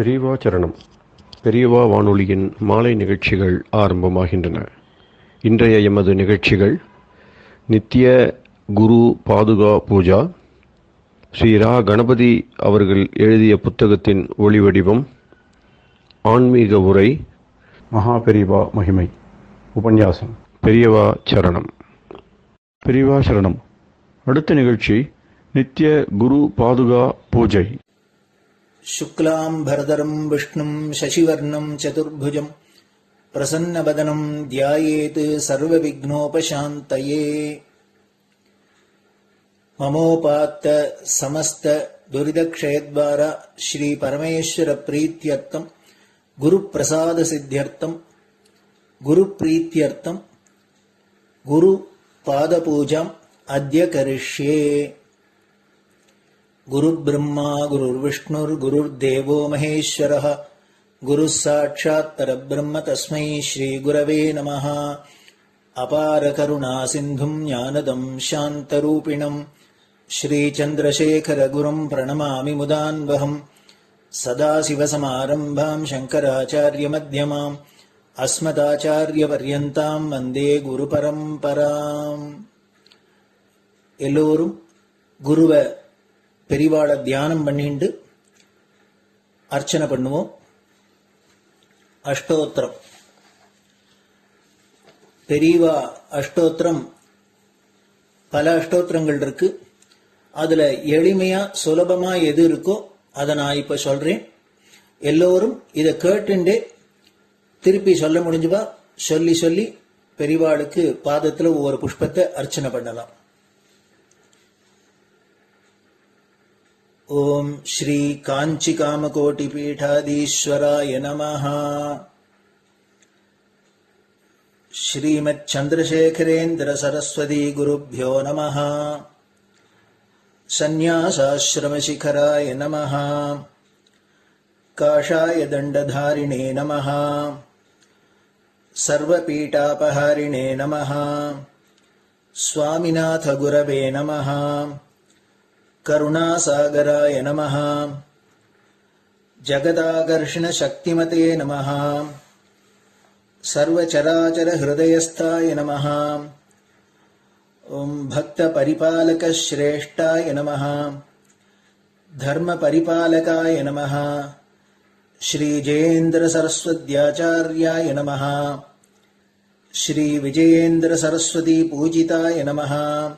பெரியவா சரணம். பெரியவா வானொலியின் மாலை நிகழ்ச்சிகள் ஆரம்பமாகின்றன. இன்றைய எமது நிகழ்ச்சிகள் நித்திய குரு பாதுகா பூஜா, ஸ்ரீ ரா கணபதி அவர்கள் எழுதிய புத்தகத்தின் ஒளிவடிவம், ஆன்மீக உரை, மகா பெரியவா மகிமை, உபன்யாசம். பெரியவா சரணம். பெரியவா சரணம். அடுத்த நிகழ்ச்சி நித்திய குரு பாதுகா பூஜை. शुक्लां भरदरं विष्णुं शशिवर्णं चतुर्भुजं प्रसन्नवदनं ध्यायेत् सर्वविघ्नोपशान्तये। ममोपात्त समस्त दुरितक्षयद्वारा श्री परमेश्वर प्रीत्यर्थं गुरुप्रसाद सिद्ध्यर्थं गुरुप्रीत्यर्थं गुरुपादपूजाम् अद्य करिष्ये। गुरुर्ब्रह्मा गुरुर्विष्णुर्गुरुर्देवो महेश्वरः गुरुः साक्षात् परब्रह्म तस्मै श्रीगुरवे नमः। अपारकरुणासिन्धुं ज्ञानदं शान्तरूपिणं श्रीचन्द्रशेखरगुरुं प्रणमामि मुदान्वहम्। सदाशिवसमारम्भां शङ्कराचार्यमध्यमाम् अस्मदाचार्यपर्यन्तां वन्दे गुरुपरम्पराम्. எல்லோரும் குருவை பெரிவாளை தியானம் பண்ணிண்டு அர்ச்சனை பண்ணுவோம். அஷ்டோத்திரம். பெரியவா அஷ்டோத்திரம் பல அஷ்டோத்திரங்கள் இருக்கு. அதுல எளிமையா சுலபமா எது இருக்கோ அதை நான் இப்ப சொல்றேன். எல்லோரும் இதை கேட்டுண்டே திருப்பி சொல்ல முடிஞ்சுவா சொல்லி சொல்லி பெரிவாளுக்கு பாதத்துல ஒவ்வொரு புஷ்பத்தை அர்ச்சனை பண்ணலாம். ओम श्री कांची कामकोटि पीठाधीश्वराय नमः. श्रीमत् चंद्रशेखरेन्द्र सरस्वती गुरुभ्यो नमः. संन्यासाश्रम शिखराय नमः. काषाय दंडधारिणे नमः. सर्वपीठापहारिणे नमः. स्वामिनाथ गुरवे नमः. करुणासागराय नमः. जगदाकर्षण शक्तिमते नमः. सर्वचराचर हृदयस्थाय नमः. ओम भक्त परिपालक श्रेष्ठाय नमः. धर्म परिपालकाय नमः. श्री जयेन्द्र सरस्वत्याचार्याय नमः. श्री विजयेन्द्र सरस्वती पूजिताय नमः.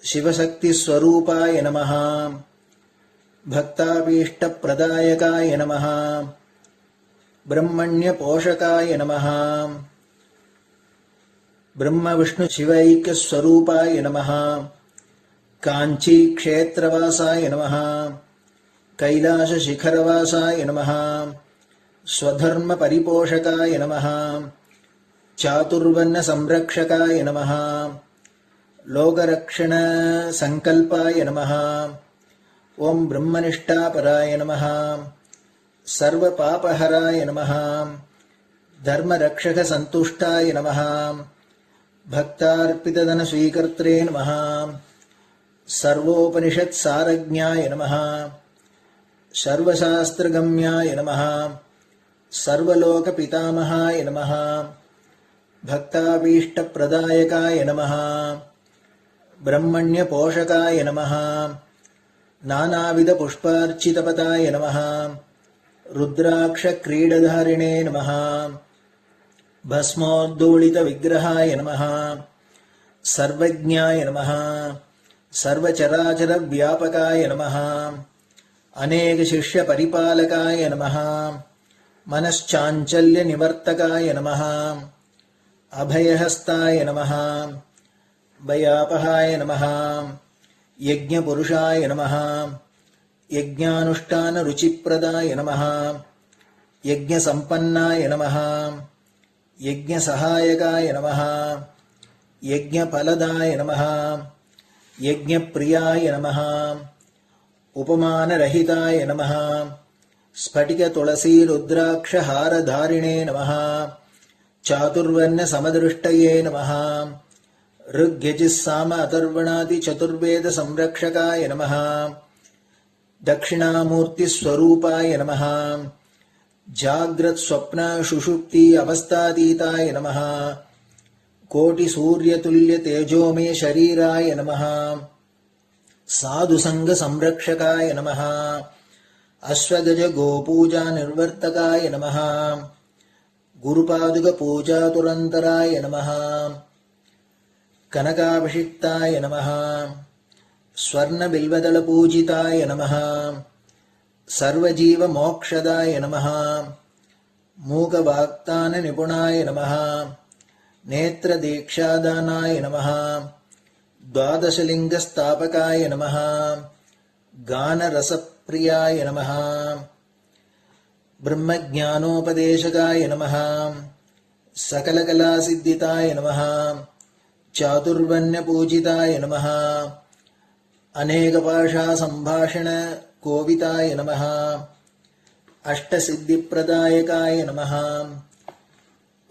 शिवशक्ति स्वरूपाय नमः. भक्ताभीष्ट प्रदायकाय नमः. ब्रह्मण्य पोषकाय नमः. ब्रह्म विष्णु शिवैक्य स्वरूपाय नमः. कांची क्षेत्रवासाय नमः. कैलाश शिखरवासाय नमः. स्वधर्म परिपोषकाय नमः. चातुर्वर्ण संरक्षकाय नमः. लोकरक्षण संकल्पाय नमः. ओम ब्रह्मनिष्ठापराय नमः. सर्वपापहराय नमः. धर्मरक्षक संतुष्टाय नमः. भक्तार्पितधन स्वीकर्त्रे नमः. सर्वोपनिषत् सारज्ञाय नमः. सर्वशास्त्रगम्याय नमः. सर्वलोक पितामहाय नमः. भक्ताभीष्ट प्रदायकाय नमः. ब्रह्मण्य पोषकाय नमः. नानाविध पुष्पार्चितपताय नमः. रुद्राक्ष क्रीडधारिणे नमः. भस्मोद्दोलित विग्रहाय नमः. सर्वज्ञाय नमः. सर्वचराचर व्यापकाय नमः. अनेक शिष्य परिपालकाय नमः. मनश्चाञ्चल्य निवर्तकाय नमः. अभयहस्ताय नमः. भयापहाय नमः. यज्ञपुरुषाय नमः. यज्ञानुष्ठान रुचिप्रदाय नमः. यज्ञसम्पन्नाय नमः. यज्ञसहायकाय नमः. यज्ञफलदाय नमः. यज्ञप्रियाय नमः. उपमानरहिताय नमः. स्फटिक तुलसी रुद्राक्ष हारधारिणे नमः. चातुर्वर्ण समदृष्टये नमः. ऋग्यजुस्साम अथर्वणादि चतुर्वेद संरक्षकाय नमः. दक्षिणामूर्तिस्वरूपाय नमः जाग्रत् स्वप्न सुषुप्ति अवस्थातीताय नमः कोटिसूर्यतुल्यतेजोमय शरीराय नमः साधुसङ्गसंरक्षकाय नमः अश्वगज गोपूजा निर्वर्तकाय नमः गुरुपादुकपूजातुरन्तराय नमः कनकाभिषिक्ताय नमः स्वर्णबिल्वदलपूजिताय नमः सर्वजीवमोक्षदाय नमः मूकवाक्ताननिपुणाय नमः नेत्रदीक्षादानाय नमः द्वादशलिङ्गस्थापकाय नमः गानरसप्रियाय नमः ब्रह्मज्ञानोपदेशकाय नमः सकलकलासिद्धिताय नमः चातुर्वर्ण्यपूजिताय नमः अनेकभाषासम्भाषण कोविताय नमः अष्टसिद्धिप्रदायकाय नमः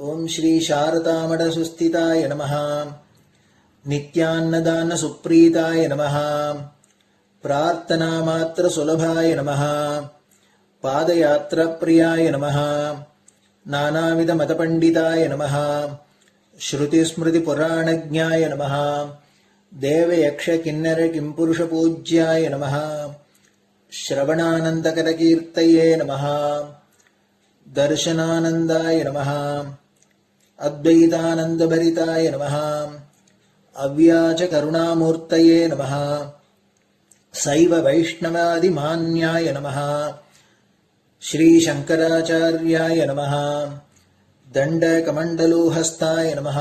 ओम श्री शारदामठसुस्थिताय नमः नित्यान्नदानसुप्रीताय नमः प्रार्थनामात्रसुलभाय नमः पादयात्राप्रियाय नमः नानाविधमतपण्डिताय नमः श्रुतिस्मृतिपुराणज्ञाय नमः देवयक्षकिन्नरकिंपुरुषपूज्याय नमः श्रवणानन्दकरकीर्तये नमः दर्शनानन्दाय नमः अद्वैतानन्दभरिताय नमः अव्याजकरुणामूर्तये नमः शैव वैष्णवादिमान्याय नमः श्रीशङ्कराचार्याय नमः दण्डकमण्डलोहस्ताय नमः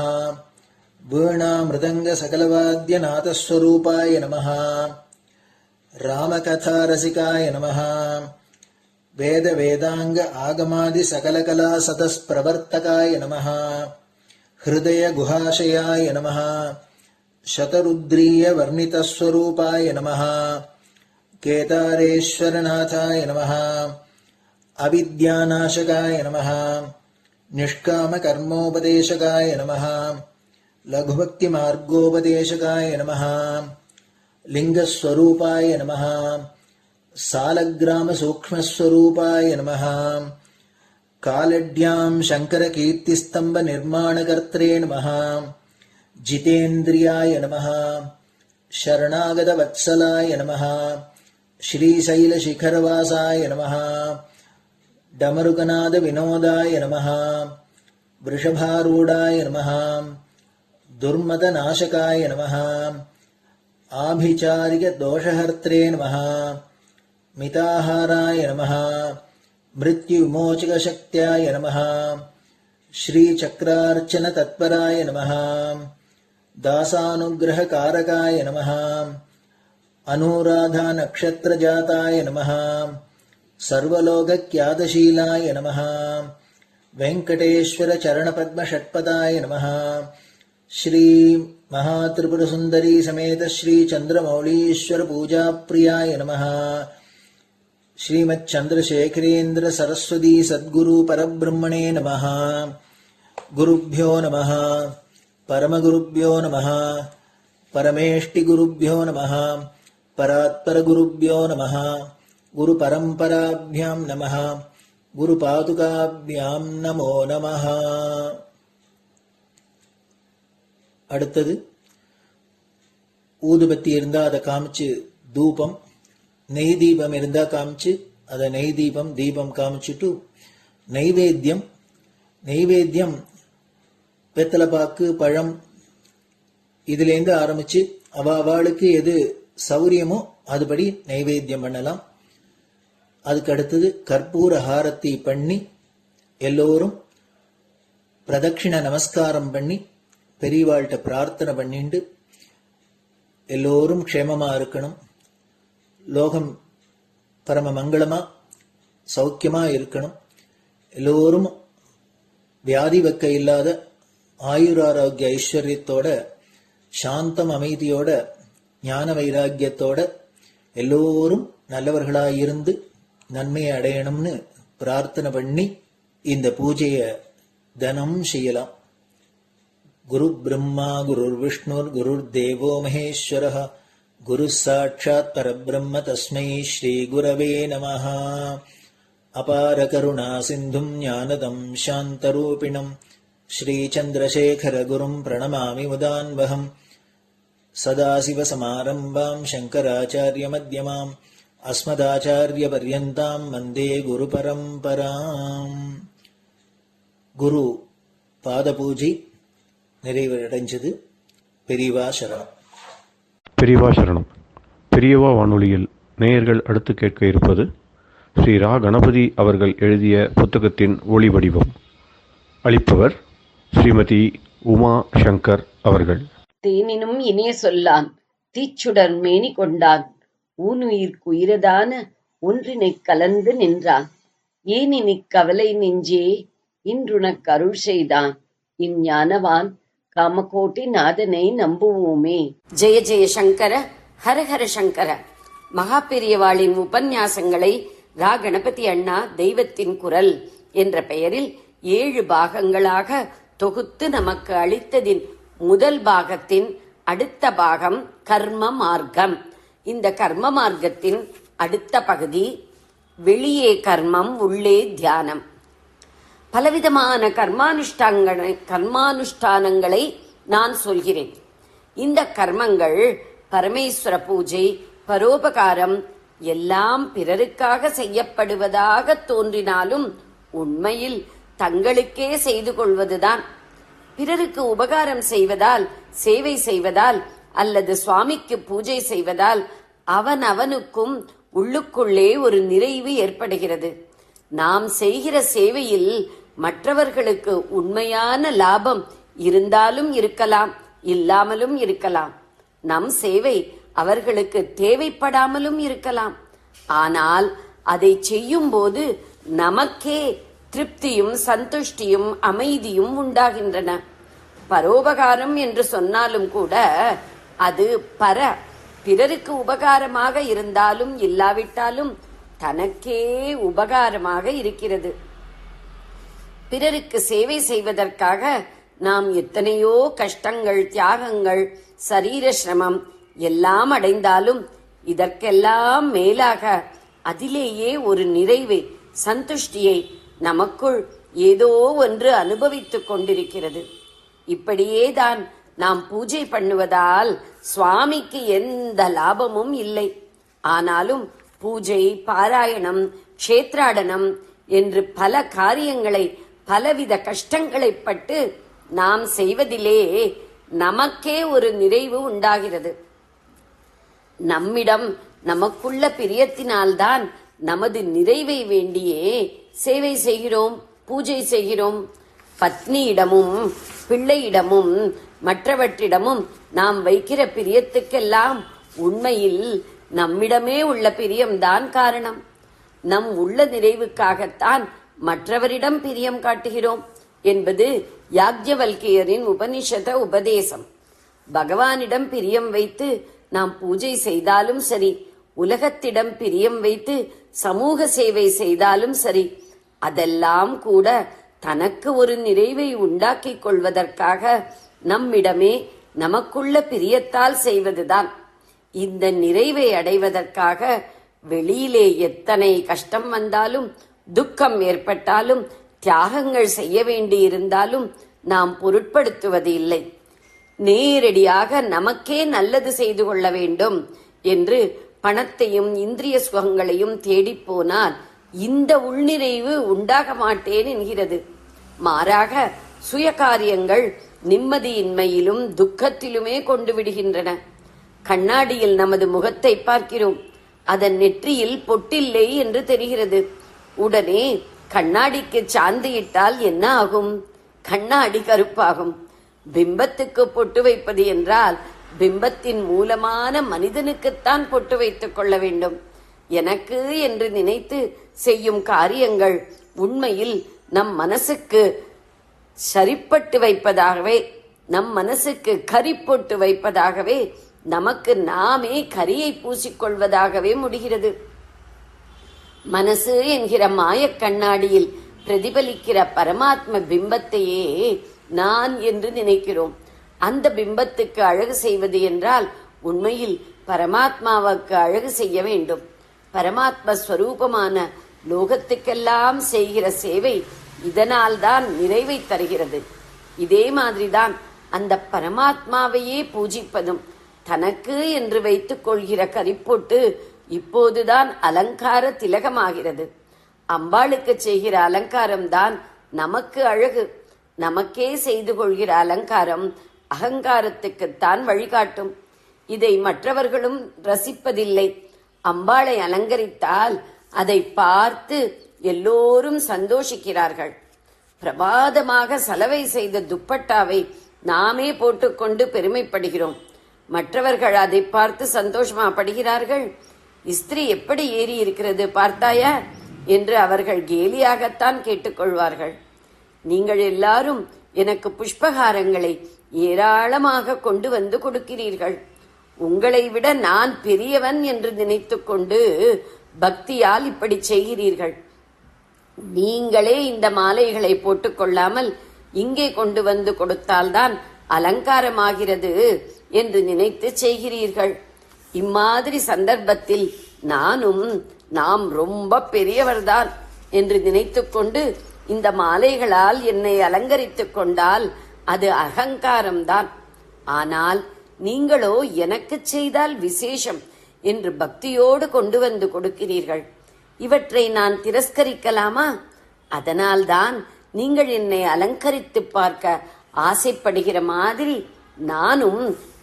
वीणामृदङ्गसकलवाद्यनाथस्वरूपाय नमः रामकथारसिकाय नमः वेदवेदाङ्ग आगमादिसकलकलासतस्प्रवर्तकाय नमः हृदयगुहाशयाय नमः शतरुद्रीयवर्णितस्वरूपाय नमः केदारेश्वरनाथाय नमः अविद्यानाशकाय नमः निष्कामकर्मोपदेशकाय नमः लघुभक्तिमार्गोपदेशकाय नमः लिङ्गस्वरूपाय नमः सालग्रामसूक्ष्मस्वरूपाय नमः कालड्यां शङ्करकीर्तिस्तम्भनिर्माणकर्त्रे नमः जितेन्द्रियाय नमः शरणागतवत्सलाय नमः श्रीशैलशिखरवासाय नमः डमरुकनादविनोदाय नमः वृषभारूढाय नमः दुर्मदनाशकाय नमः आभिचारिकदोषहर्त्रे नमः मिताहाराय नमः मृत्युविमोचकशक्त्याय नमः श्रीचक्रार्चनतत्पराय नमः दासानुग्रहकारकाय नमः अनुराधानक्षत्रजाताय नमः सर्वलोकख्यातशीलाय नमः वेङ्कटेश्वरचरणपद्मषट्पदाय नमः श्री महात्रिपुरसुन्दरी समेत श्री चन्द्रमौलीश्वर पूजाप्रियाय नमः श्रीमच्चन्द्रशेखरेन्द्र सरस्वती सद्गुरु परब्रह्मणे नमः गुरुभ्यो नमः परमगुरुभ्यो नमः परमेष्टिगुरुभ्यो नमः परात्परगुरुभ्यो नमः गुरुपरम्पराभ्यां नमः गुरुपादुकाभ्यां नमो नमः. அடுத்தது ஊதுபத்தி இருந்தா அதை காமிச்சு தூபம், நெய் தீபம் இருந்தா காமிச்சு அதை நெய் தீபம் தீபம் காமிச்சுட்டு நைவேத்தியம் வெத்தலைப்பாக்கு பழம் இதுலேருந்து ஆரம்பிச்சு அவளுக்கு எது சௌரியமோ அதுபடி நைவேத்தியம் பண்ணலாம். அதுக்கு அடுத்தது கற்பூர ஹாரத்தி பண்ணி எல்லோரும் பிரதட்சிண நமஸ்காரம் பண்ணி பெரியவாள்கிட்ட பிரார்த்தனை பண்ணிண்டு எல்லோரும் க்ஷேமமா இருக்கணும், லோகம் பரம மங்களமா சௌக்கியமா இருக்கணும், எல்லோரும் வியாதி வெக்க இல்லாத ஆயுராரோக்கிய ஐஸ்வர்யத்தோட சாந்தம் அமைதியோட ஞான வைராக்கியத்தோட எல்லோரும் நல்லவர்களாயிருந்து நன்மையை அடையணும்னு பிரார்த்தனை பண்ணி இந்த பூஜையை தினம் செய்யலாம். குரு பிரம்மா குருர் விஷ்ணுர் குருர் தேவோ மகேஸ்வரः குரு சாட்சாத் பரபிரம்ம தஸ்மை ஸ்ரீ குரவே நமஹ. அபார கருணா சிந்தும் ஞானதம் சாந்தரூபிணம் ஸ்ரீ சந்திரசேகர குரும் பிரணமாமி முதான்வகம். சதாசிவசமாரம்பாம் சங்கராச்சாரிய மத்யமாம் அஸ்மதாச்சாரிய பர்யந்தாம் வந்தே குரு பரம்பராம். குரு பாத பூஜை நிறைவடைஞ்சது. பெரியவா சரணம். பெரியவா சரணம். பெரியவா வானொலியில் நேயர்கள் அடுத்து கேட்க இருப்பது ஸ்ரீ ரா கணபதி அவர்கள் எழுதிய புத்தகத்தின் ஒளி வடிவம். அளிப்பவர் ஸ்ரீமதி உமா சங்கர் அவர்கள். தேனினும் இனிய சொல்லான் தீச்சுடர் மேனி கொண்டான் ஊனுயிர்க்குயிரதான ஒன்றினைக் கலந்து நின்றான் ஏனினிக் கவலை நெஞ்சே இன்றுனக் அருள் செய்தான் இஞ்ஞானவான் காமகோட்டி நாதனை நம்புவோமே. ஜெய ஜெய சங்கர, ஹரஹர சங்கர. மகா பெரியவாளின் உபன்யாசங்களை ரா கணபதி அண்ணா தெய்வத்தின் குரல் என்ற பெயரில் 7 பாகங்களாக தொகுத்து நமக்கு அளித்ததின் முதல் பாகத்தின் அடுத்த பாகம் கர்ம மார்க்கம். இந்த கர்ம மார்க்கத்தின் அடுத்த பகுதி வெளியே கர்மம் உள்ளே தியானம். பலவிதமான கர்மானுஷ்டானங்களை நான் சொல்கிறேன். இந்த கர்மங்கள் பரமேஸ்வர பூஜை, பரோபகாரம் எல்லாம் பிறருக்காக செய்யப்படுவதாக தோன்றினாலும் உண்மையில் தங்களுக்கே செய்து கொள்வதுதான். பிறருக்கு உபகாரம் செய்வதால், சேவை செய்வதால் அல்லது சுவாமிக்கு பூஜை செய்வதால் அவனுக்கும் உள்ளுக்குள்ளே ஒரு நிறைவு ஏற்படுகிறது. நாம் செய்கிற சேவையில் மற்றவர்களுக்கு உண்மையான லாபம் இருந்தாலும் இருக்கலாம், இல்லாமலும் இருக்கலாம். நம் சேவை அவர்களுக்கு தேவைப்படாமலும் இருக்கலாம். ஆனால் அதை செய்யும் போது நமக்கே திருப்தியும் சந்துஷ்டியும் அமைதியும் உண்டாகின்றன. பரோபகாரம் என்று சொன்னாலும் கூட அது பிறருக்கு உபகாரமாக இருந்தாலும் இல்லாவிட்டாலும் தனக்கே உபகாரமாக இருக்கிறது. பிறருக்கு சேவை செய்வதற்காக நாம் எத்தனையோ கஷ்டங்கள், தியாகங்கள், சரீர சிரமம் எல்லாம் அடைந்தாலும் இதற்கெல்லாம் மேலாக அதிலேயே ஒரு நிறைவை, சந்துஷ்டியை நமக்குள் ஏதோ ஒன்று அனுபவித்துக் கொண்டிருக்கிறது. இப்படியேதான் நாம் பூஜை பண்ணுவதால் சுவாமிக்கு எந்த லாபமும் இல்லை. ஆனாலும் பூஜை, பாராயணம், க்ஷேத்ராடனம் என்று பல காரியங்களை, பலவித கஷ்டங்களை பட்டு நாம் செய்வதிலே நமக்கே ஒரு நிறைவு உண்டாகிறது. நம்மிடம் நமக்குள்ள பிரியத்தினால்தான் நமது நிறைவை வேண்டியே சேவை செய்கிறோம், பூஜை செய்கிறோம். பத்னியிடமும் பிள்ளையிடமும் மற்றவற்றிடமும் நாம் வைக்கிற பிரியத்துக்கெல்லாம் உண்மையில் நம்மிடமே உள்ள பிரியம்தான் காரணம். நம் உள்ள நிறைவுக்காகத்தான் மற்றவரிடம் பிரியம் காட்டுகிறோம் என்பது யாக்ஞவல்கியரின் உபனிஷத உபதேசம். பகவானிடம் பிரியம் வைத்து நாம் பூஜை செய்தாலும் சரி, உலகத்திடம் பிரியம் வைத்து சமூக சேவை செய்தாலும் சரி, அதெல்லாம் கூட தனக்கு ஒரு நிறைவை உண்டாக்கிக் கொள்வதற்காக நம்மிடமே நமக்குள்ள பிரியத்தால் செய்வதுதான். இந்த நிறைவை அடைவதற்காக வெளியிலே எத்தனை கஷ்டம் வந்தாலும், துக்கம் ஏற்பட்டாலும், தியாகங்கள் செய்ய வேண்டியிருந்தாலும் நாம் பொருட்படுத்துவது இல்லை. நேரடியாக நமக்கே நல்லது செய்து கொள்ள வேண்டும் என்று பணத்தையும் இந்திரிய சுகங்களையும் தேடிப்போனால் இந்த உள்நிறைவு உண்டாக மாட்டேன் என்கிறது. மாறாக சுய காரியங்கள் நிம்மதியின்மையிலும் துக்கத்திலுமே கொண்டு விடுகின்றன. கண்ணாடியில் நமது முகத்தை பார்க்கிறோம். அதன் நெற்றியில் பொட்டில்லை என்று தெரிகிறது. உடனே கண்ணாடிக்கு சாந்து இட்டால் என்ன ஆகும்? கண்ணாடி கருப்பாகும். பிம்பத்துக்கு பொட்டு வைப்பது என்றால் பிம்பத்தின் மூலமான மனிதனுக்குத்தான் பொட்டு வைத்துக் கொள்ள வேண்டும். எனக்கு என்று நினைத்து செய்யும் காரியங்கள் உண்மையில் நம் மனசுக்கு சரிப்பட்டு வைப்பதாகவே, நம் மனசுக்கு கரி பொட்டு வைப்பதாகவே, நமக்கு நாமே கரியை பூசிக்கொள்வதாகவே முடிகிறது. மனசு என்கிற மாயக் கண்ணாடியில் பிரதிபலிக்கிற பரமாத்ம பிம்பத்தையே நான் என்று நினைக்கிறோம். அந்த பிம்பத்துக்கு அழகு செய்வது என்றால் உண்மையில் பரமாத்மாவுக்கு அழகு செய்ய வேண்டும். பரமாத்ம ஸ்வரூபமான லோகத்துக்கெல்லாம் செய்கிற சேவை இதனால்தான் நிறைவை தருகிறது. இதே மாதிரிதான் அந்த பரமாத்மாவையே பூஜிப்பதும். தனக்கு என்று வைத்துக் கொள்கிற கரிப்பொட்டு இப்போதுதான் அலங்கார திலகமாகிறது. அம்பாளுக்கு செய்கிற அலங்காரம் தான் நமக்கு அழகு. நமக்கே செய்து கொள்கிற அலங்காரம் அகங்காரத்துக்குத்தான் வழிகாட்டும். இதை மற்றவர்களும் ரசிப்பதில்லை. அம்பாளை அலங்கரித்தால் அதை பார்த்து எல்லோரும் சந்தோஷிக்கிறார்கள். பிரமாதமாக சலவை செய்த துப்பட்டாவை நாமே போட்டுக்கொண்டு பெருமைப்படுகிறோம். மற்றவர்கள் அதை பார்த்து சந்தோஷமா படுகிறார்கள். இஸ்திரி எப்படி ஏறி இருக்கிறது பார்த்தாயா என்று அவர்கள் கேலியாகத்தான் கேட்டுக்கொள்வார்கள். நீங்கள் எல்லாரும் எனக்கு புஷ்பகாரங்களை ஏராளமாக கொண்டு வந்து கொடுக்கிறீர்கள். உங்களை விட நான் பெரியவன் என்று நினைத்துக் கொண்டு பக்தியால் இப்படி செய்கிறீர்கள். நீங்களே இந்த மாலைகளை போட்டுக்கொள்ளாமல் இங்கே கொண்டு வந்து கொடுத்தால்தான் அலங்காரமாகிறது என்று நினைத்து செய்கிறீர்கள். இம்மாதிரி சந்தர்ப்பத்தில் நாம் ரொம்ப பெரியவர்தான் என்று நினைத்துக்கொண்டு இந்த மாலைகளால் என்னை அலங்கரித்துக் கொண்டால் அது அகங்காரம்தான். ஆனால் நீங்களோ எனக்கு செய்தால் விசேஷம் என்று பக்தியோடு கொண்டு வந்து கொடுக்கிறீர்கள். இவற்றை நான் திரஸ்கரிக்கலாமா? அதனால்தான் நீங்கள் என்னை அலங்கரித்து பார்க்க ஆசைப்படுகிற மாதிரி நானும்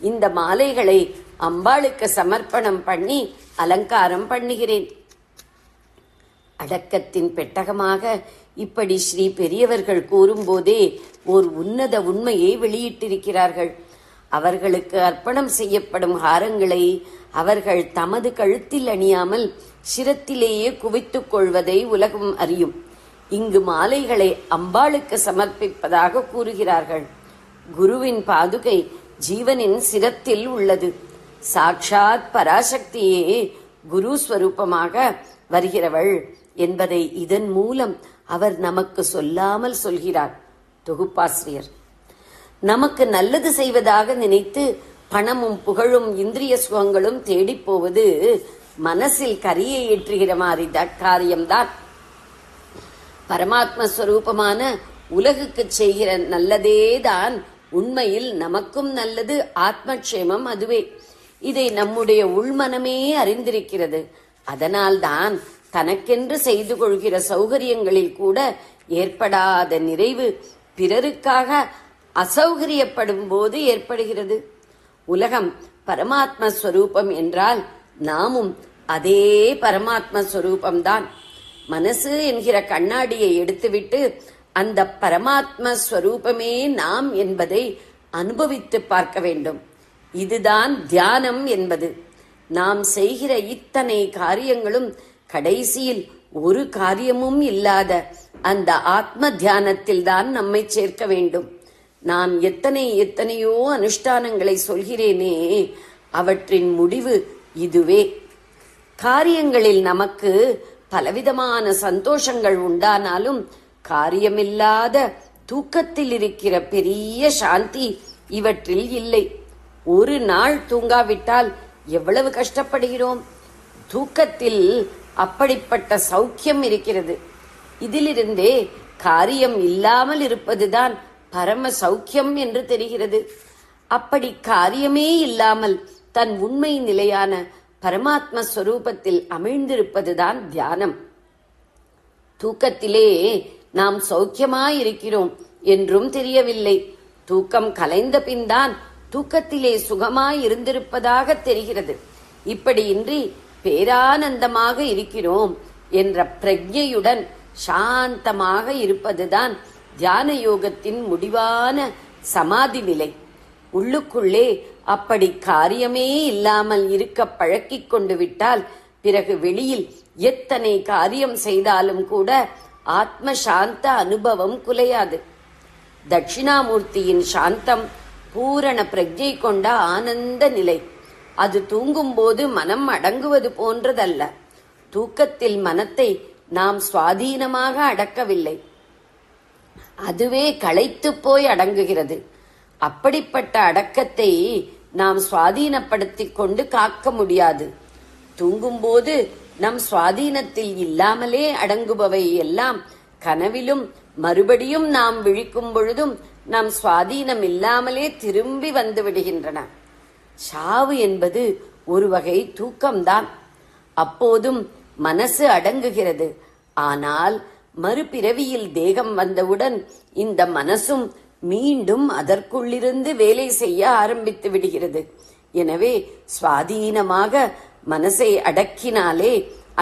இந்த மாலைகளை அம்பாளுக்கு சமர்ப்பணம் பண்ணி அலங்காரம் பண்ணுகிறேன். அடக்கத்தின் பெட்டகமாக இப்படி ஸ்ரீ பெரியவர்கள் கூறும்போதே ஓர் உன்னத உண்மையை வெளியிட்டிருக்கிறார்கள். அவர்களுக்கு அர்ப்பணம் செய்யப்படும் ஹாரங்களை அவர்கள் தமது கழுத்தில் அணியாமல் சிரத்திலேயே குவித்துக் கொள்வதை உலகம் அறியும். இங்கு மாலைகளை அம்பாளுக்கு சமர்ப்பிப்பதாக கூறுகிறார்கள். குருவின் பாதுகை ஜீவனின் சிரத்தில் உள்ளது. சாக்ஷாத் பராசக்தியே குரு ஸ்வரூபமாக வருகிறவள் என்பதை இதன் மூலம் அவர் நமக்கு சொல்லாமல் சொல்கிறார். தொகுப்பாசிரியர் நமக்கு நல்லது செய்வதாக நினைத்து பணமும் புகழும் இந்திரிய சுகங்களும் தேடிப் போவது மனசில் கரியை ஏற்றுகிற மாதிரி காரியம்தான். பரமாத்ம ஸ்வரூபமான உலகுக்கு செய்கிற நல்லதேதான் உண்மையில் நமக்கும் நல்லது. ஆத்மக்ஷேமம் அதுவே. இதை நம்முடைய உள்மனமே அறிந்திருக்கிறது. அதனால்தான் தனக்கென்று செய்து கொள்கிற சௌகரியங்களில் கூட ஏற்படாத நிறைவு பிறருக்காக அசௌகரியப்படும் போது ஏற்படுகிறது. உலகம் பரமாத்ம ஸ்வரூபம் என்றால் நாமும் அதே பரமாத்ம ஸ்வரூபம்தான். மனசு என்கிற கண்ணாடியை எடுத்துவிட்டு அந்த பரமாத்ம ஸ்வரூபமே நாம் என்பதை அனுபவித்து பார்க்க வேண்டும். இதுதான் தியானம் என்பது. நாம் செய்கிற இத்தனை காரியங்களும் கடைசியில் ஒரு காரியமும் இல்லாத அந்த ஆத்ம தியானத்தில் தான் நம்மை சேர்க்க வேண்டும். நான் எத்தனையோ அனுஷ்டானங்களை சொல்கிறேனே, அவற்றின் முடிவு இதுவே. காரியங்களில் நமக்கு பலவிதமான சந்தோஷங்கள் உண்டானாலும் காரியமில்லாத தூக்கத்தில் இருக்கிற பெரிய சாந்தி இவற்றில் இல்லை. ஒரு நாள் தூங்காவிட்டால் எவ்வளவு கஷ்டப்படுகிறோம். தூக்கத்தில் அப்படிப்பட்ட சௌக்கியம் இருக்கிறது. இதிலிருந்தே காரியம் இல்லாமல் இருப்பதுதான் பரம சௌக்கியம் என்று தெரிகிறது. அப்படி காரியமே இல்லாமல் தன் உண்மை நிலையான பரமாத்ம ஸ்வரூபத்தில் அமிழ்ந்திருப்பதுதான் தியானம். தூக்கத்திலே நாம் சௌக்கியமாயிருக்கிறோம் என்றும் தெரியவில்லை. தூக்கம் கலைந்த பின்தான் தூக்கத்திலே சுகமாயிருந்திருப்பதாக தெரிகிறது. இப்படியின்றி பேரானந்தமாக இருக்கிறோம் என்ற பிரஜையுடன் சாந்தமாக இருப்பதுதான் தியான யோகத்தின் முடிவான சமாதி நிலை. உள்ளுக்குள்ளே அப்படி காரியமே இல்லாமல் இருக்க பழக்கிக் கொண்டு விட்டால் பிறகு வெளியில் எத்தனை காரியம் செய்தாலும் கூட ஆத்ம சாந்த அனுபவம் குலையாது. தட்சிணாமூர்த்தியின் சாந்தம் பூரண பிரஜை கொண்ட ஆனந்த நிலை. அது தூங்கும்போது மனம் அடங்குவது போன்றதல்ல. தூக்கத்தில் மனத்தை நாம் சுவாதீனமாக அடக்கவில்லை, அதுவே களைத்து போய் அடங்குகிறது. அப்படிப்பட்ட அடக்கத்தை நாம் சுவாதீனப்படுத்திக் கொண்டு காக்க முடியாது. தூங்கும்போது நம் சுவாதீனத்தில் இல்லாமலே அடங்குபவை எல்லாம் கனவிலும் மறுபடியும் நாம் விழிக்கும் பொழுதும் நம் சுவாதீனம் இல்லாமலே திரும்பி வந்து விடுகின்றன. சாவு என்பது ஒரு வகை தூக்கம்தான். அப்போதும் மனசு அடங்குகிறது. ஆனால் மறுபிறவியில் தேகம் வந்தவுடன் இந்த மனசும் மீண்டும் அதற்குள்ளிருந்து வேலை செய்ய ஆரம்பித்து விடுகிறது. எனவே சுவாதீனமாக மனசை அடக்கினாலே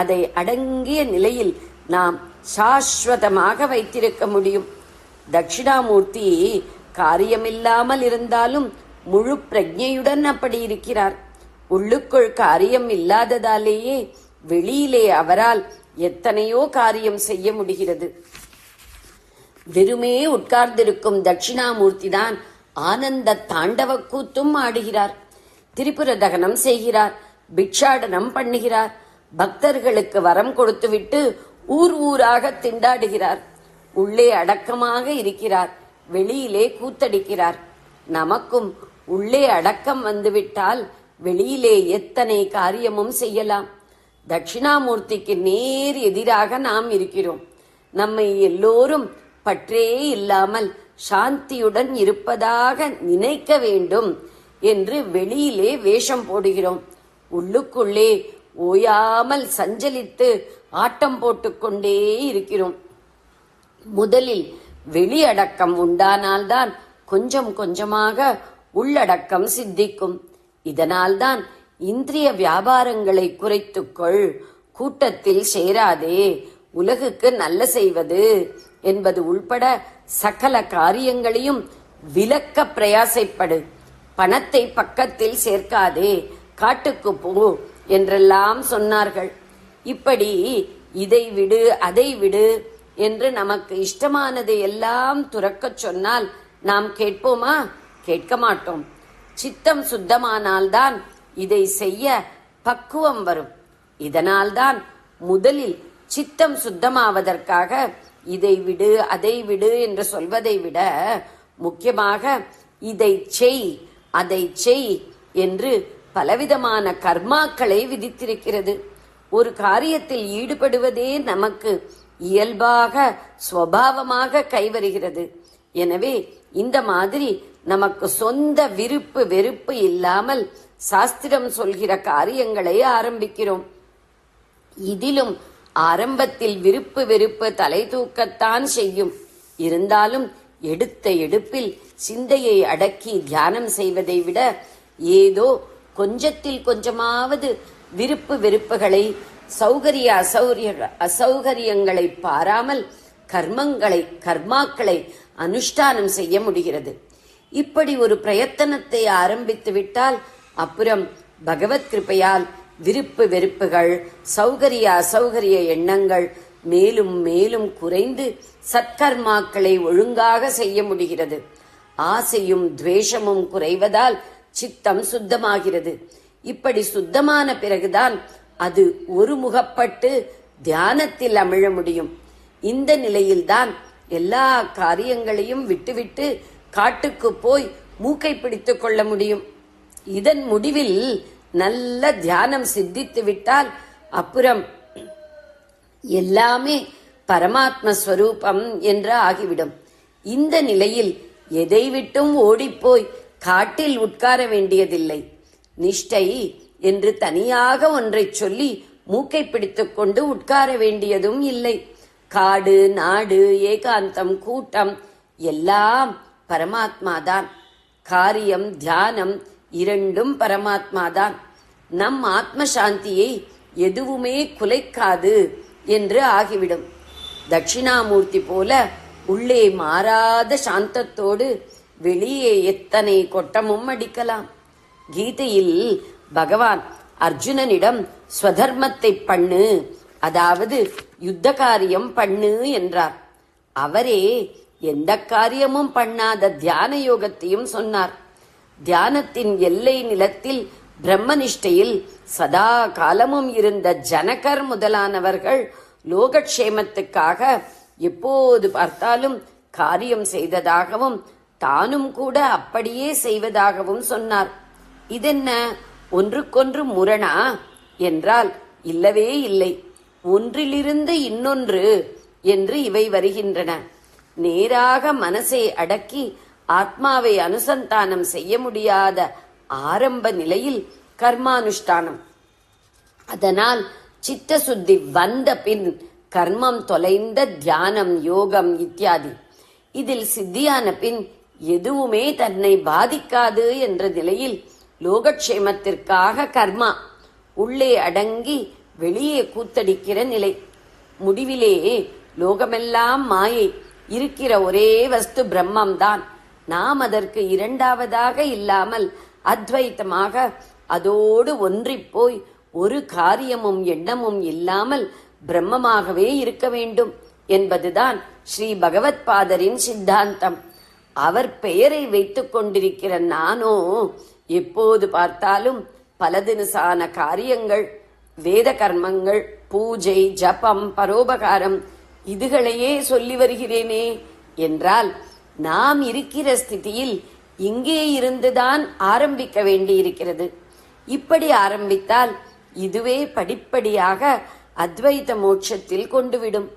அதை அடங்கிய நிலையில் நாம் சாஸ்வதமாக வைத்திருக்க முடியும். தட்சிணாமூர்த்தி காரியமில்லாமல் இருந்தாலும் முழு பிரஜையுடன் அப்படி இருக்கிறார். உள்ளுக்குள் காரியம் இல்லாததாலேயே வெளியிலே அவரால் எத்தனையோ காரியம் செய்ய முடிகிறது. வெறுமே உட்கார்ந்திருக்கும் தட்சிணாமூர்த்தி தான் ஆனந்த தாண்டவ கூத்தும் ஆடுகிறார். திரிபுர தகனம் செய்கிறார், பிக்ஷாடனம் பண்ணுகிறார், பக்தர்களுக்கு வரம் கொடுத்துவிட்டு ஊர் ஊராக திண்டாடுகிறார். உள்ளே அடக்கமாக இருக்கிறார், வெளியிலே கூத்தடிக்கிறார். நமக்கும் உள்ளே அடக்கம் வந்துவிட்டால் வெளியிலே எத்தனை காரியமும் செய்யலாம். தட்சிணாமூர்த்திக்கு நேர் எதிராக நாம் இருக்கிறோம். நம்மை எல்லோரும் பற்றே இல்லாமல் சாந்தியுடன் இருப்பதாக நினைக்க வேண்டும் என்று வெளியிலே வேஷம் போடுகிறோம். உள்ளுக்குள்ளே ஓயாமல் சஞ்சலித்து ஆட்டம் போட்டுக்கொண்டே இருக்கிறோம். முதலில் வெளியடக்கம் உண்டானால்தான் கொஞ்சம் கொஞ்சமாக உள்ளடக்கம் சித்திக்கும். இதனால்தான் இந்திரிய வியாபாரங்களை குறைத்துக்கொள், கூட்டத்தில் சேராதே, உலகுக்கு நல்ல செய்வது என்பது உள்பட சகல காரியங்களையும் விலக்க பிரயாசைப்படு, பணத்தை பக்கத்தில் சேர்க்காதே, காட்டுக்கு போ என்றெல்லாம் சொன்னார்கள். இப்படி இதை விடு அதை விடு என்று நமக்கு இஷ்டமானதை எல்லாம் துறக்கச் சொன்னால் நாம் கேட்போமா? கேட்க மாட்டோம். சித்தம் சுத்தமானால்தான் இதை செய்ய பக்குவம் வரும். இதனால்தான் முதலில் சித்தம் சுத்தமாவதற்காக இதை விடு அதை விடு என்று சொல்வதை விட முக்கியமாக இதை செய் அதை செய் என்று பலவிதமான கர்மாக்களை விதித்திருக்கிறது. ஒரு காரியத்தில் ஈடுபடுவதே நமக்கு இயல்பாக சுவாவமாக கைவருகிறது. எனவே இந்த மாதிரி நமக்கு சொந்த விருப்பு வெறுப்பு இல்லாமல் சாஸ்திரம் சொல்கிற காரியங்களை ஆரம்பிக்கிறோம். இதிலும் ஆரம்பத்தில் விருப்பு வெறுப்பு தலை தூக்கத்தான் செய்யும். இருந்தாலும் எடுத்த எடுப்பில் சிந்தையை அடக்கி தியானம் செய்வதை விட ஏதோ கொஞ்சத்தில் கொஞ்சமாவது விருப்பு வெறுப்புகளை சௌகரிய அசௌகரியங்களை பாராமல் கர்மாக்களை அனுஷ்டானம் செய்ய முடிகிறது. இப்படி ஒரு பிரயத்தனத்தை ஆரம்பித்து விட்டால் அப்புறம் பகவத் கிருபையால் விருப்பு வெறுப்புகள் சௌகரிய அசௌகரிய எண்ணங்கள் மேலும் மேலும் குறைந்து சத்கர்மாக்களை ஒழுங்காக செய்ய முடிகிறது. ஆசையும் துவேஷமும் குறைவதால் சித்தம் சுத்தமாகிறது. இப்படி சுத்தமான பிறகுதான் அது ஒருமுகப்பட்டு தியானத்தில் அமிழ முடியும். இந்த நிலையில்தான் எல்லா காரியங்களையும் விட்டுவிட்டு காட்டுக்கு போய் மூக்கை பிடித்துக் கொள்ள முடியும். இதன் முடிவில் நல்ல தியானம் சித்தித்து விட்டால் அப்புறம் எல்லாமே பரமாத்ம ஸ்வரூபம் என்று ஆகிவிடும். இந்த நிலையில் எதை விட்டும் ஓடிப்போய் காட்டில் உட்கார வேண்டியதில்லை. நிஷ்டை என்று தனியாக ஒன்றை சொல்லி மூக்கை பிடித்துக் கொண்டு உட்கார வேண்டியதும் இல்லை. காடு நாடு ஏகாந்தம் கூட்டம் எல்லாம் பரமாத்மாதான். காரியம் தியானம் இரண்டும் பரமாத்மாதான். நம் ஆத்ம சாந்தியை எதுவுமே குலைக்காது என்று ஆகிவிடும். தட்சிணாமூர்த்தி போல உள்ளே மாறாத சாந்தத்தோடு வெளியே எத்தனை கொட்டமும் அடிக்கலாம். கீதையில் பகவான் அர்ஜுனனிடம் ஸ்வதர்மத்தை பண்ணு, அதாவது யுத்த காரியம் பண்ணு என்றார். அவரே எந்த காரியமும் பண்ணாத தியான யோகத்தையும் சொன்னார். தியானத்தின் எல்லை நிலத்தில் பிரம்மனிஷ்டையில் சதா காலமும் இருந்த ஜனகர் முதலானவர்கள் லோகக்ஷேமத்துக்காக எப்போது பார்த்தாலும் காரியம் செய்ததாகவும் தானும் கூட அப்படியே செய்வதாகவும் சொன்னார். இதென்ன ஒன்றுக்கொன்று முரணா என்றால் இல்லவே இல்லை. ஒன்றிலிருந்து இன்னொன்று என்று இவை வருகின்றன. நேராக மனசை அடக்கி ஆத்மாவை அனுசந்தானம் செய்ய முடியாத ஆரம்ப நிலையில் கர்மானுஷ்டானம். அதனால் சித்த சுத்தி வந்த பின் கர்மம் தொலைந்த தியானம், யோகம் இத்தியாதி. இதில் சித்தியான பின் எதுவுமே தன்னை பாதிக்காது என்ற நிலையில் லோகக்ஷேமத்திற்காக கர்மா உள்ளே அடங்கி வெளியே கூத்தடிக்கிற நிலை. முடிவிலே லோகமெல்லாம் மாயை, இருக்கிற ஒரே வஸ்து பிரம்மம்தான். நாம் அதற்கு இரண்டாவதாக இல்லாமல் அத்வைத்தமாக அதோடு ஒன்றிப்போய் ஒரு காரியமும் எண்ணமும் இல்லாமல் பிரம்மமாகவே இருக்க வேண்டும் என்பதுதான் ஸ்ரீ பகவத் பாதரின் சித்தாந்தம். அவர் பெயரை வைத்துக் கொண்டிருக்கிற நானோ எப்போது பார்த்தாலும் பலதினுசான காரியங்கள், வேத கர்மங்கள், பூஜை, ஜபம், பரோபகாரம் இதுகளையே சொல்லி வருகிறேனே என்றால் நாம் இருக்கிற ஸ்திதியில் இங்கே இருந்துதான் ஆரம்பிக்க வேண்டியிருக்கிறது. இப்படி ஆரம்பித்தால் இதுவே படிப்படியாக அத்வைத மோட்சத்தில் கொண்டுவிடும்.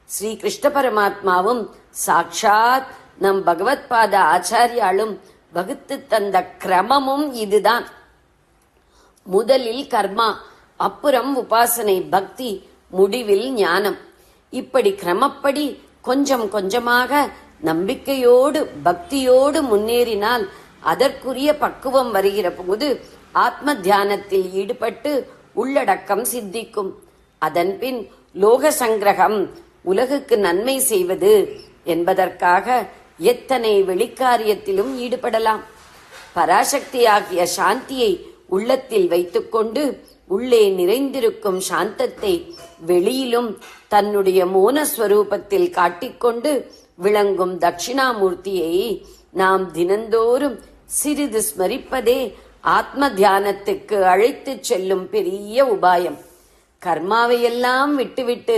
ஸ்ரீ கிருஷ்ண பரமாத்மாவும் சாட்சாத் நம் பகவத் பாத ஆச்சாரியாலும் வகுத்து தந்த கிரமமும் இதுதான். முதலில் கர்மா, அப்புறம் உபாசனை, பக்தி, முடிவில் ஞானம். இப்படி கிரமப்படி கொஞ்சம் கொஞ்சமாக நம்பிக்கையோடு பக்தியோடு முன்னேறினால் அதற்குரிய பக்குவம் வருகிற போது ஆத்ம தியானத்தில் ஈடுபட்டு உள்ளடக்கம் சித்திக்கும். அதன்பின் லோக சங்கிரகம், உலகுக்கு நன்மை செய்வது என்பதற்காக எத்தனை வெளிக்காரியத்திலும் ஈடுபடலாம். பராசக்தியாகிய சாந்தியை உள்ளத்தில் வைத்துக்கொண்டு உள்ளே நிறைந்திருக்கும் சாந்தத்தை வெளியிலும் தன்னுடைய மோனஸ்வரூபத்தில் காட்டிக்கொண்டு விளங்கும் தட்சிணாமூர்த்தியை நாம் தினந்தோறும் சிறிது ஸ்மரிப்பதே ஆத்ம தியானத்துக்கு அழைத்துச் செல்லும் பெரிய உபாயம். கர்மாவையெல்லாம் விட்டுவிட்டு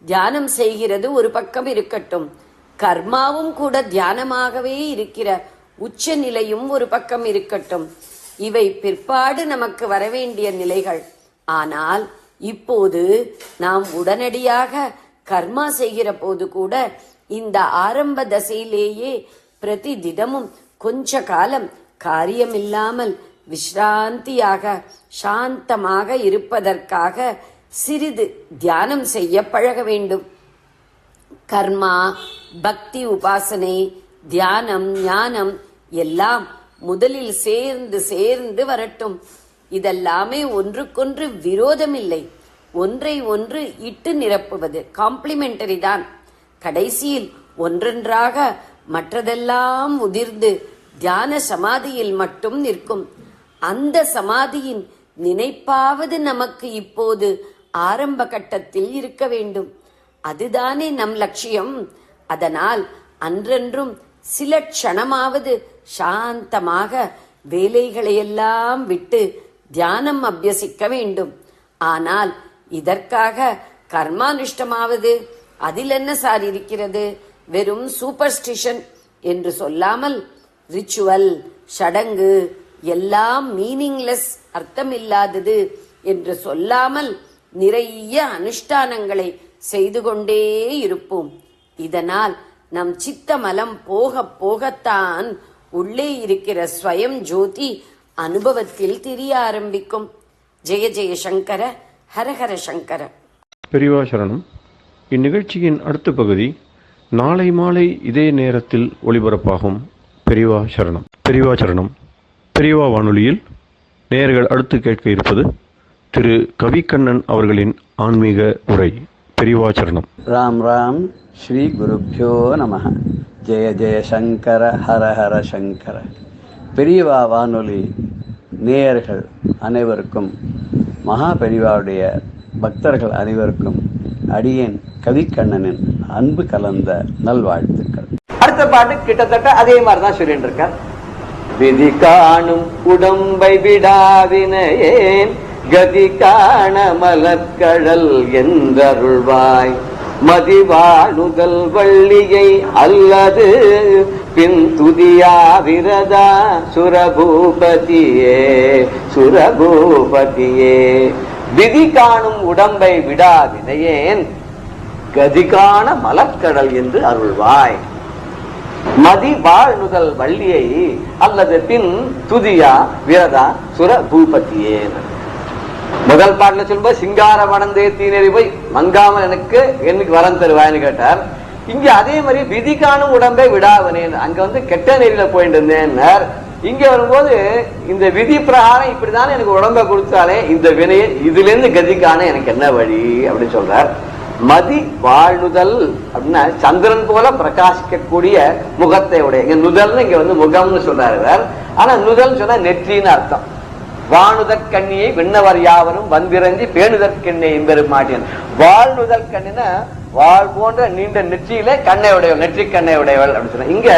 தியானம் செய்கிறது ஒரு பக்கம் இருக்கட்டும், கர்மாவும் கூட தியானமாகவே இருக்கிற உச்ச நிலையும் ஒரு பக்கம் இருக்கட்டும். இவை பிற்பாடு நமக்கு வரவேண்டிய நிலைகள். ஆனால் இப்போது நாம் உடனடியாக கர்மா செய்கிற போது கூட இந்த ஆரம்ப தசையிலேயே பிரதி தினமும் கொஞ்ச காலம் காரியமில்லாமல் விஸ்ராந்தியாக சாந்தமாக இருப்பதற்காக சிறிது தியானம் செய்ய பழக வேண்டும். கர்மா, பக்தி, உபாசனை, தியானம், ஞானம் எல்லாம் முதலில் சேர்ந்து சேர்ந்து வரட்டும். இதெல்லாமே ஒன்றுக்கொன்று விரோதமில்லை, ஒன்றை ஒன்று இட்டு நிரப்புவது, காம்ப்ளிமெண்டரி தான். கடைசியில் ஒன்றொன்றாக மற்றதெல்லாம் உதிர்ந்து தியான சமாதியில் மட்டும் நிற்கும். அந்த சமாதியின் நினைப்பாவது நமக்கு இப்போது ஆரம்ப கட்டத்தில் இருக்க வேண்டும். அதுதானே நம் லட்சியம். அதனால் அன்றென்றும் சில க்ஷணமாவது சாந்தமாக வேலைகளையெல்லாம் விட்டு தியானம் அபியசிக்க வேண்டும். ஆனால் இதற்காக கர்மானுஷ்டமாவது அதில் என்ன சார் இருக்கிறது? வெறும் சூப்பர்ஸ்டிஷன் என்று சொல்லாமல் ரிச்சுவல், சடங்கு எல்லாம் மீனிங்லெஸ், அர்த்தமில்லாதது என்று சொல்லாமல் நிறைய அனுஷ்டானங்களை செய்து கொண்டே இருப்போம். இதனால் நம் சித்த மலம் போக போகத்தான் உள்ளே இருக்கிற ஸ்வயம் ஜோதி அனுபவத்தில் தெரிய ஆரம்பிக்கும். ஜெய ஜெய சங்கர, ஹரஹர சங்கர. பெரியவா சரணம். இந்நிகழ்ச்சியின் அடுத்த பகுதி நாளை மாலை இதே நேரத்தில் ஒளிபரப்பாகும். பெரியவா சரணம். பெரியவா சரணம். பெரியவா வானொலியில் நேயர்கள் அடுத்து கேட்க இருப்பது திரு கவிக்கண்ணன் அவர்களின் ஆன்மீக உரை. பெரியவா சரணம். ராம் ராம். ஸ்ரீ குருப்யோ நம. ஜெய ஜெய சங்கர, ஹர ஹர சங்கர. பெரியவா வானொலி நேயர்கள் அனைவருக்கும், மகா பெரியவாவுடைய பக்தர்கள் அனைவருக்கும் அடியேன் கவிக்கண்ணனின் அன்பு கலந்த நல்வாழ்த்துக்கள். அடுத்த பாட்டு கிட்டத்தட்ட அதே மாதிரிதான் சொல்லிட்டு இருக்க. விதி காணும் உடம்பை விடாவினையேன் கதி காண மலர்கடல் என்றருள்வாய். மதிவாழுதல் வள்ளியை அல்லது பின் துதியா விரதா சுரபூபதியே சுரபூபதியே. விதி காணும் உடம்பை விடா வினையேன் கதிகான மலர்கடல் என்று அருள்வாய். மதி வாழ்நுதல் வள்ளியை அல்லது பின் துதியா விரதா சுர பூபதியே. முதல் பாட்டுல சொல்லும்போது சிங்கார வனந்தே தீநெறி போய் மங்காமல் எனக்கு வரம் தருவாய்னு கேட்டார். இங்க அதே மாதிரி விதி காணும் உடம்பை விடாவனேன், அங்க வந்து கெட்ட நெறியில போயிட்டு இருந்தேன். இங்க வரும்போது இந்த விதி பிரகாரம் இப்படிதானே எனக்கு உடம்பை கொடுத்தாலே இந்த வினையை இதுல இருந்து கதிக்கான எனக்கு என்ன வழி அப்படின்னு சொல்றார். மதி வாழ்நுதல் அப்படின்னா சந்திரன் போல பிரகாசிக்கக்கூடிய முகத்தை உடைய. இங்க நுதல்னு இங்க வந்து முகம்னு சொல்றாரு. ஆனா நுதல் சொன்னா நெற்றின்னு அர்த்தம். வானுதற் கண்ணியை விண்ணவர் யாவரும் வந்திரஞ்சி பேணுதற்கெண்ணை எம்பெருமாட்டியன். வாழ்நுதல் கண்ணினா வாழ் போன்ற நீண்ட நெற்றியில கண்ணை உடையவள், நெற்றி கண்ணை உடையவள் அப்படின்னு சொன்ன. இங்க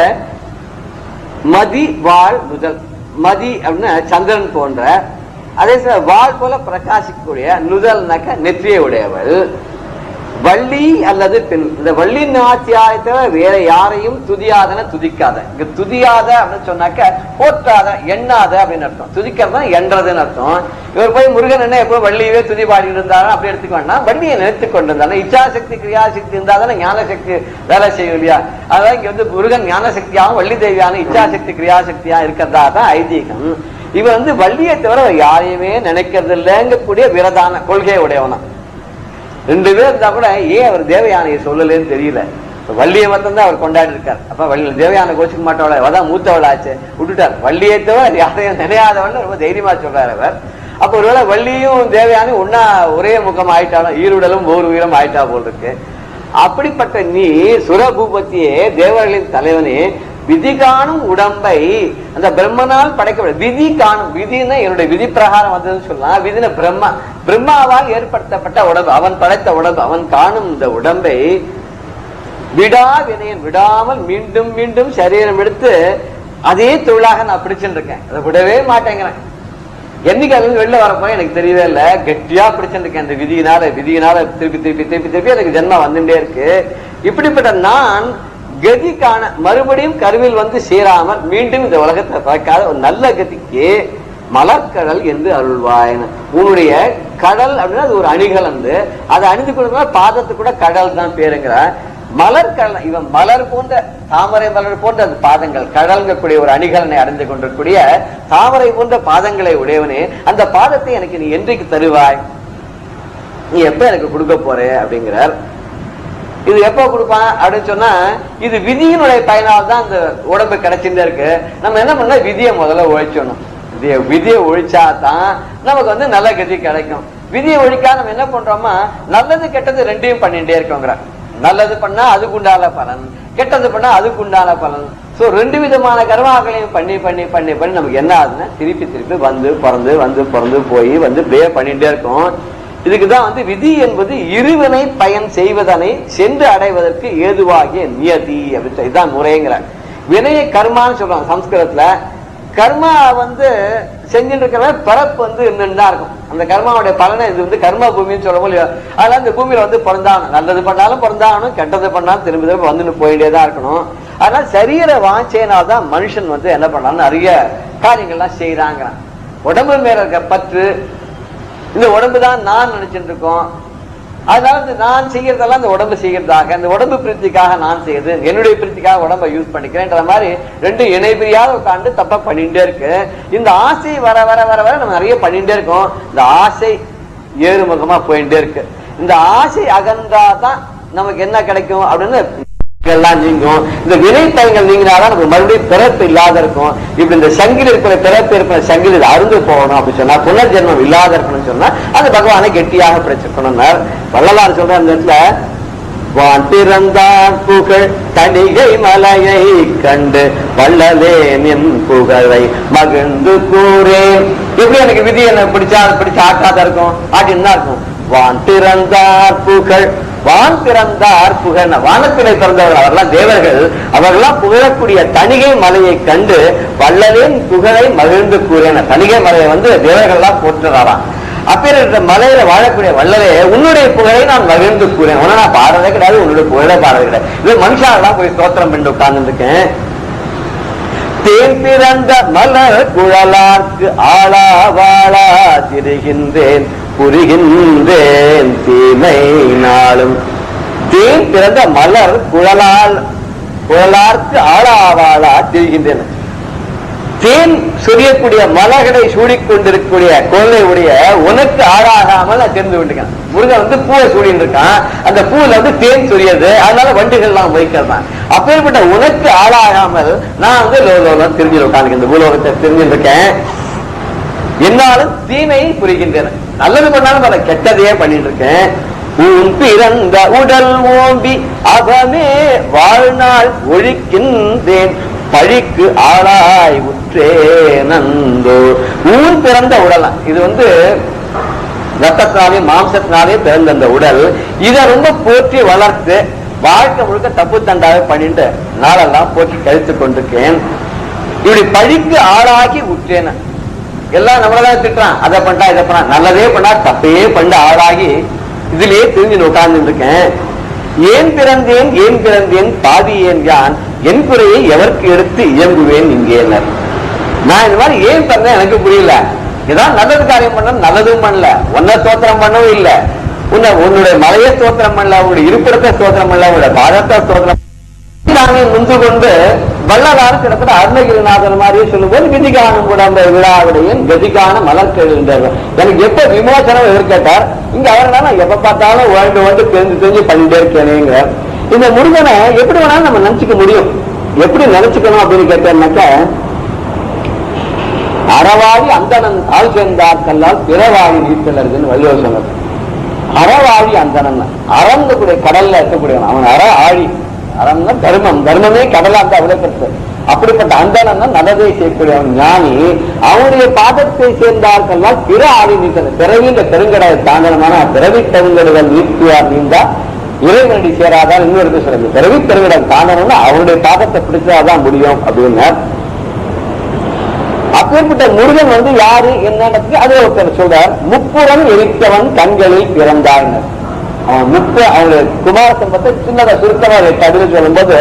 மதி வாழ் நுதல். மதி அப்படின்னா சந்திரன் போன்ற, அதே வாழ் போல பிரகாசிக்கக்கூடிய, நுதல்னாக்க நெற்றியை உடையவள். வள்ளி அல்லது பெண். இந்த வள்ளி நாச்சியாயத்தை வேற யாரையும் துதியாதன துதிக்காத. இங்க துதியாத அப்படின்னு சொன்னாக்க போற்றாத எண்ணாத அப்படின்னு அர்த்தம். துதிக்கிறதா என்றதுன்னு அர்த்தம். இவர் போய் முருகன் என்ன எப்போ வள்ளியவே துதி பாடிட்டு இருந்தாலும் அப்படி எடுத்துக்க வேண்டாம். வள்ளியை நினைத்துக் கொண்டு இருந்தாலும் இச்சாசக்தி கிரியாசக்தி இருந்தாதானே ஞானசக்தி வேலை செய்யும் இல்லையா? அதான் இங்க வந்து முருகன் ஞானசக்தியாகவும் வள்ளி தேவியான இச்சாசக்தி கிரியாசக்தியா இருக்கிறதா தான் ஐதீகம். இவன் வந்து வள்ளியை தவிர யாரையுமே நினைக்கிறது இல்லைங்கக்கூடிய விரதான கொள்கையை உடையவனா. ரெண்டு பேர் இருந்தா கூட ஏன் அவர் தேவயானையை சொல்லலன்னு தெரியல. வள்ளியை மட்டும் தான் அவர் கொண்டாடி இருக்கார். அப்ப வள்ளி தேவயானை கோச்சிக்க மாட்டவள, அதான் மூத்தவள் ஆச்சு, விட்டுட்டார். வள்ளியை தவிர யாரையும் நினையாதவள் ரொம்ப தைரியமா சொல்றாரு அவர். அப்ப ஒருவேளை வள்ளியும் தேவயானையும் ஒன்னா ஒரே முகம் ஆயிட்டாலும் ஈருடலும் ஒரு உயிரம் ஆயிட்டா போல் இருக்கு. அப்படிப்பட்ட நீ சுரபூபத்தியே தேவர்களின் தலைவனே விதி காணும் உடம்பை அந்த பிரம்மனால் படைக்க. விதி காணும், விதினா என்னுடைய விதி பிரகாரம் வந்ததுன்னு சொல்லலாம். விதின பிரம்மா, பிரம்மாவால் ஏற்படுத்தப்பட்ட உடம்பு, அவன் படைத்த உடம்பு, அவன் காணும் இந்த உடம்பை விடா வினையன் விடாமல் மீண்டும் மீண்டும் சரீரம் எடுத்து அதே தொழிலாக நான் பிடிச்சுட்டு இருக்கேன். அதை விடவே மாட்டேங்கிறேன். என்னைக்கு அது வெளில வரப்போ எனக்கு தெரியவே இல்லை. கெட்டியா பிடிச்சுட்டு இருக்கேன் அந்த விதியினால. விதியினால திருப்பி திருப்பி திருப்பி திருப்பி எனக்கு ஜென்மம் வந்துட்டே இருக்கு. இப்படிப்பட்ட நான் கதிக்கான மறுபடியும் கருவில் வந்து சேராமல் மீண்டும் இந்த உலகத்தை பார்க்காத ஒரு நல்ல கதிக்கு மலர்கடல் என்று அருள்வாய். உன்னுடைய கடல் அப்படின்னா அது ஒரு அணிகள் வந்து அதை அணிந்து கொள்ள பாதத்துக்கு கூட கடல் தான் பேருங்கிற. மலர்கடல் இவன் மலர் போன்ற தாமரை மலர் போன்ற அந்த பாதங்கள் கடல்கக்கூடிய ஒரு அணிகலனை அடைந்து கொண்டிருக்கூடிய தாமரை போன்ற பாதங்களை உடையவனே, அந்த பாதத்தை எனக்கு நீ என்றைக்கு தருவாய்? நீ எப்ப எனக்கு கொடுக்க போற அப்படிங்கிறார். இது எப்ப கொடுப்பான் அப்படின்னு சொன்னா இது விதியினுடைய பயனால் தான் அந்த உடம்பு கிடைச்சிருந்தே இருக்கு. நம்ம என்ன பண்ண விதியை முதல்ல ஒழிச்சணும். விதியை ஒழிச்சா தான் நமக்கு வந்து நல்ல கதி கிடைக்கும். விதியை ஒழிக்கா நம்ம என்ன பண்றோமா நல்லது கெட்டது ரெண்டையும் பண்ணிட்டே இருக்கோங்கிற. நல்லது பண்ணா அதுக்கு உண்டான பலன், கெட்டது பண்ணா அதுக்கு உண்டான பலன். சோ ரெண்டு விதமான கர்மாக்களையும் பண்ணி பண்ணி பண்ணி பண்ணி நமக்கு என்ன ஆகுதுன்னா திருப்பி திருப்பி வந்து பிறந்து போய் வந்து இப்படியே பண்ணிட்டே இருக்கோம். இதுக்குதான் வந்து விதி என்பது இருவினை பயன் செய்வதனை சென்று அடைவதற்கு ஏதுவாகிய நியதி அப்படின்னு இதுதான் முறைங்கிற. வினையை கர்மான்னு சொல்றாங்க சம்ஸ்கிருதத்துல. கர்மா வந்து செஞ்சுட்டு இருக்கிற பிறப்பு வந்து இருந்துதான் இருக்கும். அந்த கர்மாவுடைய பலனை இது வந்து கர்ம பூமின்னு சொல்ல முடியும். அதனால இந்த பூமியில வந்து பிறந்தாகணும். நல்லது பண்ணாலும் பிறந்தாகணும், கெட்டது பண்ணாலும் திரும்பி திரும்ப வந்துட்டு போயிட்டே தான் இருக்கணும். அதனால சரீர வாஞ்சையினால்தான் மனுஷன் வந்து என்ன பண்ணாலும் நிறைய காரியங்கள்லாம் செய்யறாங்க. உடம்பு மேல இருக்க பற்று, இந்த உடம்பு தான் நான் நினைச்சிட்டு இருக்கோம். அதனால இந்த நான் செய்யறதெல்லாம் இந்த உடம்பு செய்யறதாக, இந்த உடம்பு பிரீத்திக்காக நான் செய்யுது, என்னுடைய பிரீத்திக்காக உடம்பை யூஸ் பண்ணிக்கிறேன்ற மாதிரி ரெண்டு இணை பிரியாத உட்காந்து தப்பா பண்ணிட்டே இருக்கு. இந்த ஆசை வர வர வர வர நம்ம நிறைய பண்ணிட்டே இருக்கோம். இந்த ஆசை ஏறுமுகமா போயிட்டே இருக்கு. இந்த ஆசை அகன்றாதான் நமக்கு என்ன கிடைக்கும் அப்படின்னு எல்லாம் நீங்கும். இந்த வினை பயன்கள் நீங்கினாதான் நமக்கு மறுபடியும் பிறப்பு இல்லாத இருக்கும். இப்படி இந்த சங்கில் இருக்கிற பிறப்பு இருக்கிற சங்கில் இது அருந்து போகணும் அப்படின்னு சொன்னா, புனர்ஜென்மம் இல்லாத இருக்கணும்னு சொன்னா அது பகவானை கெட்டியாக பிடிச்சிருக்கணும். வள்ளலார் சொல்ற அந்த இடத்துல வான் பிறந்தார் புகழ் தணிகை மலையை கண்டு வள்ளலே நின் புகழை மகிழ்ந்து கூறேன். எப்படி எனக்கு விதி என்ன பிடிச்சா பிடிச்ச ஆட்டாதான் இருக்கும், ஆட்டின்னு தான் இருக்கும். வான் பிறந்தார் புகழ், வான் பிறந்தார் புகழ், வானத்திலே பிறந்தவர்கள் அவர்களாம் தேவர்கள், அவர்களாம் புகழக்கூடிய தணிகை மலையை கண்டு வள்ளலின் புகழை மகிழ்ந்து கூறின. தணிகை மலையை வந்து தேவர்கள் எல்லாம் போற்றுறாராம். அப்பேற்பட்ட மலையில வாழக்கூடிய வள்ளலே உன்னுடைய புகழை நான் மகிழ்ந்து கூறேன். உன நான் பாடுறதே கிடையாது, உன்னுடைய புகழே பாடுறது கிடையாது. இது மனுஷாலாம் போய் ஸ்தோத்திரம் பண்ணி உட்கார்ந்து இருக்கேன். தேன் பிறந்த மலர் குழலார்க்கு ஆளாவாளா திரிகின்றேன் புரிகின்றேன் தீமை நாளும். தேன் பிறந்த மலர் குழலார்க்கு ஆளாவாளா திரிகின்றேன். தேன் சொரியக்கூடிய மலர்களை சூடிக்கொண்டிருக்கக்கூடிய குழந்தை உடைய உனக்கு ஆளாகாமல் நான் தெரிந்து கொண்டிருக்கேன். முருகன் பூவை சூடிட்டு இருக்கான், அந்த பூவில் தேன் சொரியது, அதனால வண்டுகள் எல்லாம் வைக்கிறதான். அப்பேற்பட்ட உனக்கு ஆளாகாமல் நான் லோகம் தெரிஞ்சு உட்காந்து இந்த பூலோகத்தை தெரிஞ்சிருக்கேன். என்னாலும் தீமையை புரிகின்றன. நல்லது பண்ணாலும் பல கெட்டதையே பண்ணிட்டு இருக்கேன். உன் பிறந்த உடல் ஓம்பி அவனே வாழ்நாள் ஒழிக்கின்றேன் பழிக்கு ஆளாய் உற்றே நந்தோ. ஊர் பிறந்த உடலாம், இது ரத்தத்தினாலே மாம்சத்தினாலே பிறந்த அந்த உடல், இதை ரொம்ப போற்றி வளர்த்து வாழ்க்கை முழுக்க தப்பு தண்டாவே பண்ணிட்டு நாளெல்லாம் போற்றி கழித்து கொண்டிருக்கேன். இப்படி பழிக்கு ஆளாகி உற்றேன். எல்லாம் நம்மளதான் திட்டுறான், அதை பண்ணா இதை பண்ணா, நல்லதே பண்ணா தப்பே பண்ண ஆளாகி இதுலயே தெரிஞ்சு உட்கார்ந்து இருக்கேன். ஏன் பிறந்தேன் ஏன் பிறந்தேன் பாதி ஏன் யான் என் குறையை எவருக்கு எடுத்து இயங்குவேன் இங்கே. நான் இந்த மாதிரி ஏன் பிறந்தேன் எனக்கு புரியல. ஏதாவது நல்லது காரியம் பண்ண நல்லதும் பண்ணல, உன்னை ஸ்தோத்திரம் பண்ணவும் இல்லை, உன்னுடைய மலையை ஸ்தோத்திரம் பண்ணல, உன்னுடைய இருப்பிடத்தை ஸ்தோத்திரம் பண்ணல, உன்னுடைய பாதத்தை ஸ்தோத்திரம் நானே முந்து கொண்டு வள்ளலாறு கிடக்கிற அருணகிரிநாதன் மாதிரியே சொல்லும் போது கதிகானம் உடம்பை விழாவுடையன் கதிகான மலர்கெழுந்தார்கள். எனக்கு எப்ப விமோசனம் எதிர் கேட்டார். இங்க அவர்னா நான் எப்ப பார்த்தாலும் வாழ்ந்து தெரிஞ்சு பண்ணிட்டே இருக்கேனேங்கிறார். இந்த முருகனை எப்படி வேணாலும் நம்ம நினைச்சுக்க முடியும். எப்படி நினைச்சுக்கணும் அப்படின்னு கேட்டேன்னாக்க, அறவாழி அந்தணன் ஆள் சேர்ந்தார்களால் பிறவாழி நீத்தலர்னு வள்ளுவர் சொன்னது. அறவாழி அந்தணன் அறந்தக்கூடிய கடல்ல இருக்கக்கூடிய அவன் அற ஆழி. அறம்னா தர்மம், தர்மமே கடலா இருந்தா அவ்வளவு பெருசு. அப்படிப்பட்ட அந்தணன் நல்லதை செய்யக்கூடிய ஞானி. அவனுடைய பாதத்தை சேர்ந்தார்களால் பிற ஆழி நீத்தல். பிறவி இந்த பெருங்கடை தாண்டனமான பிறவி பெருங்கடுகள் நீக்குவார் நீந்தா இறைவனடி சேராதான் இன்னொரு சொல்லுங்க. பிறவி பெருங்கடல் தாண்டனம்னா அவனுடைய பாதத்தை பிடிச்சாதான் முடியும் அப்படின்னு. அப்பேற்பட்ட முருகன் யாரு என்னன்னு அதே ஒருத்தர் சொல்றார். முப்புறம் எரித்தவன் கண்களில் பிறந்தாயினர். அவன் அவனுடைய குமார சம்பத்தை சின்னதா சுருக்கமா பதில் சொல்லும் போது,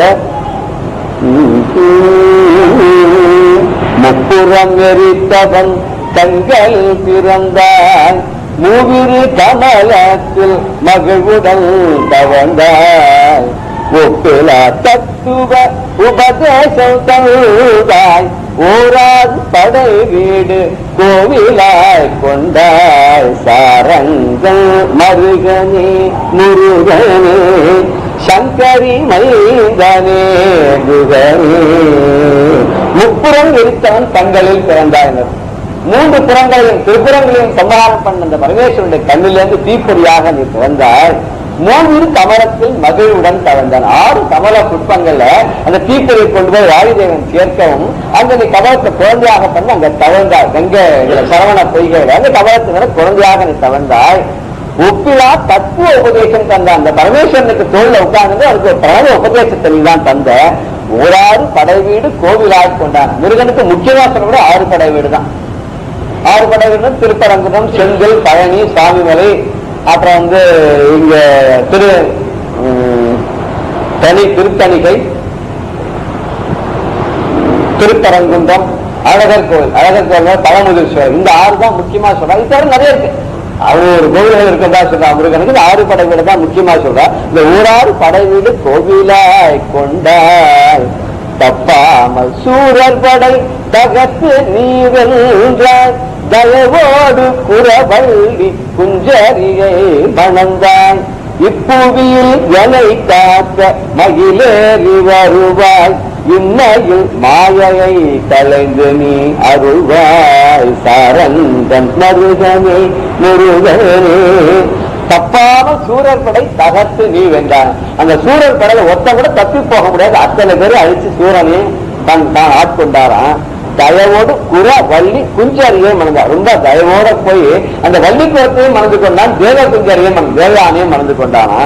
முப்புறம் எரித்தவன் கண்களில் பிறந்தாய் மூவிரு கமலத்தில் மகிழ்வுடன் தவழ்ந்தாய் ஒப்பில தத்துவ உபதேசம் தந்தாய் ஓராது படை வீடு கோவிலாய் கொண்டாய் சாரங்கள் மருகனே முருகனே சங்கரி மைந்தனே முருகனே. முப்புறம் எரித்தவன் கண்களில் பிறந்தாயினர். 3 புறங்களையும் திருப்புறங்களையும் சம்ஹாரம் பண்ண அந்த பரமேஸ்வரனுடைய கண்ணிலிருந்து தீப்பொறியாக நீ பிறந்தாய். 3 கமலத்தில் மகிழ்வுடன் தவழ்ந்தான். 6 கமல புஷ்பங்கள்ல அந்த தீப்பொறியை கொண்டு போய் வாயுதேவன் சேர்க்கவும் அங்க நீ கமலத்தை குழந்தையாக பண்ண அங்க தவழ்ந்தாய். கங்கை சரவண பொய்கையில அந்த கமலத்தினால குழந்தையாக நீ தவழ்ந்தாய். ஒப்பிலா தத்துவ உபதேசம் தந்த அந்த பரமேஸ்வரனுக்கு தோல்ல உட்கார்ந்து அதுக்கு ஒரு பிரணவ உபதேசத்தை நீ தான் தந்த. ஓராறு படை வீடு கோவிலாய் கொண்டான். முருகனுக்கு முக்கியமா சொல்ல 6 படை வீடு தான். 6 படை வீடு திருப்பரங்குன்றம், செந்தில், பழனி, சாமிமலை, அப்புறம் இங்க திருத்தணிகை, திருப்பரங்குன்றம், அழகர் கோவில். அழகர் கோவில் பழமுதீஸ்வரர். இந்த 6 தான் முக்கியமா சொல்றா. இது தவிர நிறைய இருக்கு. அவரு ஒரு கோவில்கள் இருக்கதா சொல்றா. முருகனுக்கு 6 படை வீடு தான் முக்கியமா சொல்றா. இந்த ஊராறு படை வீடு கோவிலாய் கொண்டாய் தப்பாமல் சூரர் படை தகத்து நீ வென்றாய் தயவோடு குறவள்ளி குஞ்சரியை மணந்தாய் இப்புவியில் எனை காக்க மகிழேறி வருவாய் இன்னையில் மாயையை கலைந்து நீ அருள்வாய் சாரந்தன் மருகனே முருகனே. தப்பாம சூரர் படை தகர்த்து நீ வென்றான். அந்த சூரர் படையில ஒத்த கூட தப்பி போக முடியாது. அத்தனை பேரும் அழிச்சு சூரனே தான் ஆட்கொண்டாரான். தயவோடு குற வள்ளி குஞ்சரியை மணந்தார். ரொம்ப தயவோட போய் அந்த வள்ளி குரத்தையும் மணந்து கொண்டான். தேவ குஞ்சரியும் தேவயானையும் மணந்து கொண்டானா.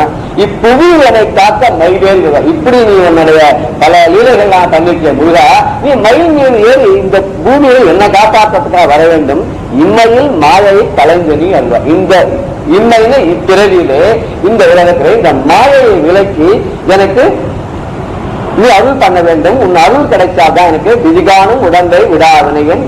இப்புவி என்னை காக்க மயிலேறி. இப்படி நீ உன்னுடைய பல லீலைகள் நான் தந்திருக்கேன் முருகா. நீ மயில் மீது ஏறி இந்த பூமியை என்னை காப்பாற்றத்துக்காக வர வேண்டும். இம்மையில் மாயையை கலைந்து நீ அல்ல. இந்த இம்மையில இப்பிறவியிலே இந்த உலகத்திலே இந்த மாயையை விலக்கி எனக்கு நீ அருள் பண்ண வேண்டும், உன் அருள் கிடைச்சாதான் எனக்கு விதிகானும் உடம்பை விடாதனையன்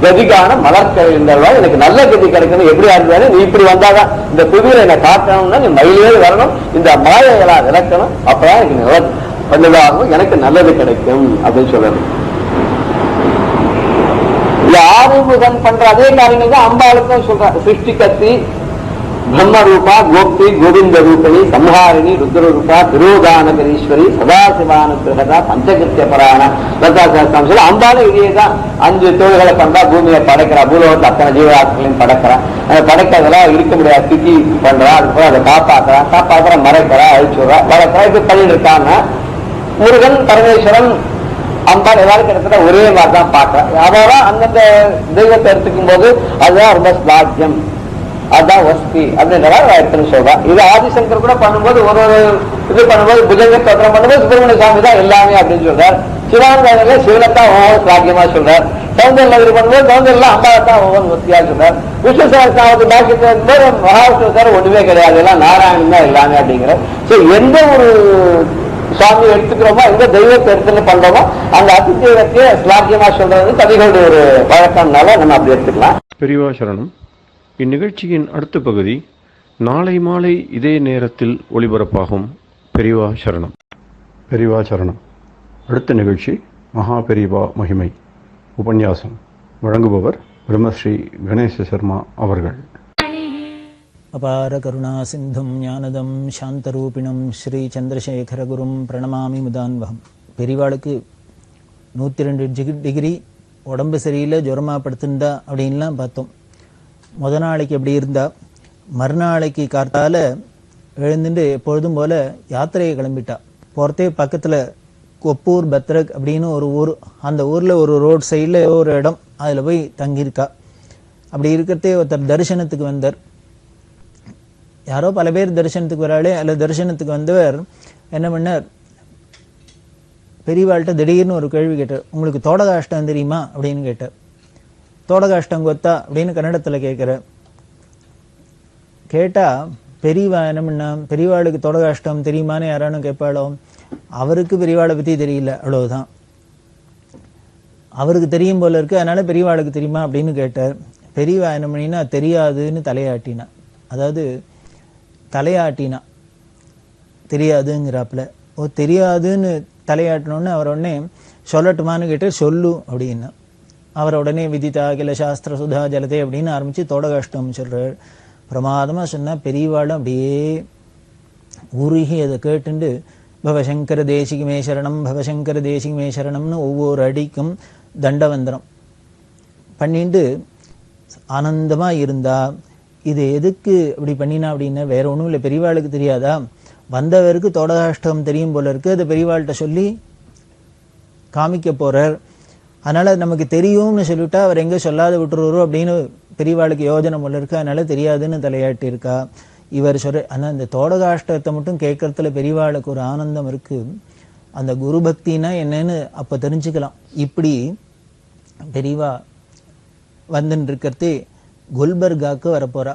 கதிகான மலர்கள் என்றால் எனக்கு நல்ல கதி கிடைக்கணும். எப்படி இருந்தாலும் நீ இப்படி வந்தாதான் இந்த புதியில என்னை காட்டணும்னா நீ மயிலே வரணும், இந்த மாயையெல்லாம் விளக்கணும், அப்பதான் எனக்கு பண்ணதாகும், எனக்கு நல்லது கிடைக்கும் அப்படின்னு சொல்லணும். ஆறுமுகன் பண்ற அதே காரியங்கள் தான் அம்பாளுக்கும் சொல்ற. சிருஷ்டி கத்தி, பிரம்ம ரூபா, கோப்தி, கோவிந்த ரூபிணி, சம்ஹாரிணி, ருத்ர ரூபா, திரோதானகரீஸ்வரி, சதாசிவானுகிரகதா, பஞ்சகிருத்திய பராயண, லதாசாஸ்திரம் சொல்லி அம்பாலும் இதேதான். 5 தொழில்களை பண்றா, பூமியை படைக்கிறா, பூலோகத்தை அத்தனை ஜீவராசிகளையும் படைக்கிறா, படைக்கிறதெல்லாம் இருக்க முடியாத ஸ்திதி பண்றா, அதுக்கு அதை காப்பாத்துற மறைக்கிறா, அழிச்சுடுறா, வளர்க்கிறா. இது பண்ணிட்டு இருக்காங்க. முருகன், பரமேஸ்வரன், அம்பாள் எல்லாரும் கிட்டத்தட்ட ஒரே மாதிரி தான் பார்க்கிறேன். அதெல்லாம் அந்தந்த தெய்வத்தை எடுத்துக்கும் போது அதுதான் ரொம்ப ஸ்லாக்கியம், அதுதான் வஸ்தி அப்படின்றதான் சொல்றா. இது ஆதிசங்கர் கூட பண்ணும்போது ஒரு இது பண்ணும்போது புஜங்க தோற்றம் பண்ணும்போது சுப்பிரமணிய சுவாமி தான் எல்லாமே அப்படின்னு சொல்றார். சிவானந்த சிவனத்தான் ஒவ்வொரு ஸ்லாக்கியமா சொல்றார். சௌந்தர்ல இது பண்ணும்போது சௌந்தர்லாம் அம்பாளத்தான் ஒவ்வொரு வஸ்தியா சொல்றார். விஸ்வசாஸ்திராவது பாக்கியத்தை இருக்கும்போது மகாவிஷ்ணுக்கார ஒண்ணுமே கிடையாது, எல்லாம் நாராயணன் தான் எல்லாமே அப்படிங்கிற. சோ எந்த ஒரு சுவாமி எடுத்துக்கிறோமோ, எந்த தெய்வத்தை எடுத்துன்னு பண்றோமோ அந்த அதி தெய்வத்தையே ஸ்லாக்கியமா சொல்றது கவிகளுடைய ஒரு வழக்கம்னால நம்ம அப்படி எடுத்துக்கலாம். பெரியவா சரணம். இந்நிகழ்ச்சியின் அடுத்த பகுதி நாளை மாலை இதே நேரத்தில் ஒளிபரப்பாகும். பெரியவா சரணம். பெரியவா சரணம். அடுத்த நிகழ்ச்சி மகா பெரியவா மகிமை உபன்யாசம். வழங்குபவர் பிரம்மஸ்ரீ கணேச சர்மா அவர்கள். அபார கருணா சிந்தும் ஞானதம் சாந்தரூபிணம் ஸ்ரீ சந்திரசேகரகுரும் பிரணமாமி முதான்வகம். பெரியவாளுக்கு 102 டிகிரி உடம்பு சரியில்லை, ஜுரமா படுத்துண்டா அப்படின்லாம் பார்த்தோம். முத நாளைக்கு எப்படி இருந்தா, மறுநாளைக்கு கார்த்தால எழுந்துட்டு எப்பொழுதும் போல யாத்திரையை கிளம்பிட்டா. போகிறதே பக்கத்தில் கொப்பூர் பத்ரக் அப்படின்னு ஒரு ஊர், அந்த ஊரில் ஒரு ரோட் சைடில் ஒரு இடம், அதில் போய் தங்கியிருக்கா. அப்படி இருக்கிறதே ஒருத்தர் தரிசனத்துக்கு வந்தார். யாரோ பல பேர் தரிசனத்துக்கு வராளே, அல்ல தரிசனத்துக்கு வந்தவர் என்ன பண்ணார், பெரியவாள்கிட்ட திடீர்னு ஒரு கேள்வி கேட்டார். உங்களுக்கு தோடகாஷ்டம் தெரியுமா அப்படின்னு கேட்டார். தோடகாஷ்டம் கொத்தா அப்படின்னு கன்னடத்தில் கேட்குற. கேட்டால் பெரியவா என்ன பண்ணா, பெரியவாளுக்கு தோடகாஷ்டம் தெரியுமான்னு யாரானு கேட்பாளோ, அவருக்கு பெரியவாளை பற்றி தெரியல, அவ்வளவுதான். அவருக்கு தெரியும் போல இருக்கு, அதனால பெரியவாளுக்கு தெரியுமா அப்படின்னு கேட்டார். பெரியவா என்ன பண்ணினா தெரியாதுன்னு தலையாட்டினா. அதாவது தலையாட்டினா தெரியாதுங்கிறாப்புல. ஓ தெரியாதுன்னு தலையாட்டினோன்னு அவர் உடனே சொல்லட்டுமான்னு கேட்டு சொல்லு அப்படின்னா. அவர் உடனே விதிதா கில சாஸ்திர சுதா ஜலதே அப்படின்னு ஆரம்பித்து தோடகாஷ்டம் சொல்கிறார். பிரமாதமாக சொன்னால் பெரியவாளும் அப்படியே உருகி அதை கேட்டுண்டு பவசங்கர தேசிகமே சரணம், பவசங்கர தேசிகமே சரணம்னு ஒவ்வொரு அடிக்கும் தண்டவந்திரம் பண்ணிட்டு ஆனந்தமாக இருந்தா. இது எதுக்கு அப்படி பண்ணினா அப்படின்னா வேற ஒன்றும் இல்லை, பெரியவாளுக்கு தெரியாதா, வந்தவருக்கு தோடகாஷ்டம் தெரியும் போல இருக்கு, அதை பெரியவாள்கிட்ட சொல்லி காமிக்க போறார். அதனால நமக்கு தெரியும்னு சொல்லிவிட்டா அவர் எங்கே சொல்லாத விட்டுருவாரோ அப்படின்னு பெரியவாளுக்கு யோஜனை போல இருக்கு, அதனால தெரியாதுன்னு தலையாட்டி இருக்கா. இவர் சொல்ற ஆனால் இந்த தோடகாஷ்டத்தை மட்டும் கேட்கறதுல பெரியவாளுக்கு ஒரு ஆனந்தம் இருக்கு. அந்த குரு பக்தினா என்னன்னு அப்போ தெரிஞ்சுக்கலாம். இப்படி பெரியவா வந்துன்னு இருக்கிறதே குல்பர்காவுக்கு வரப்போறா.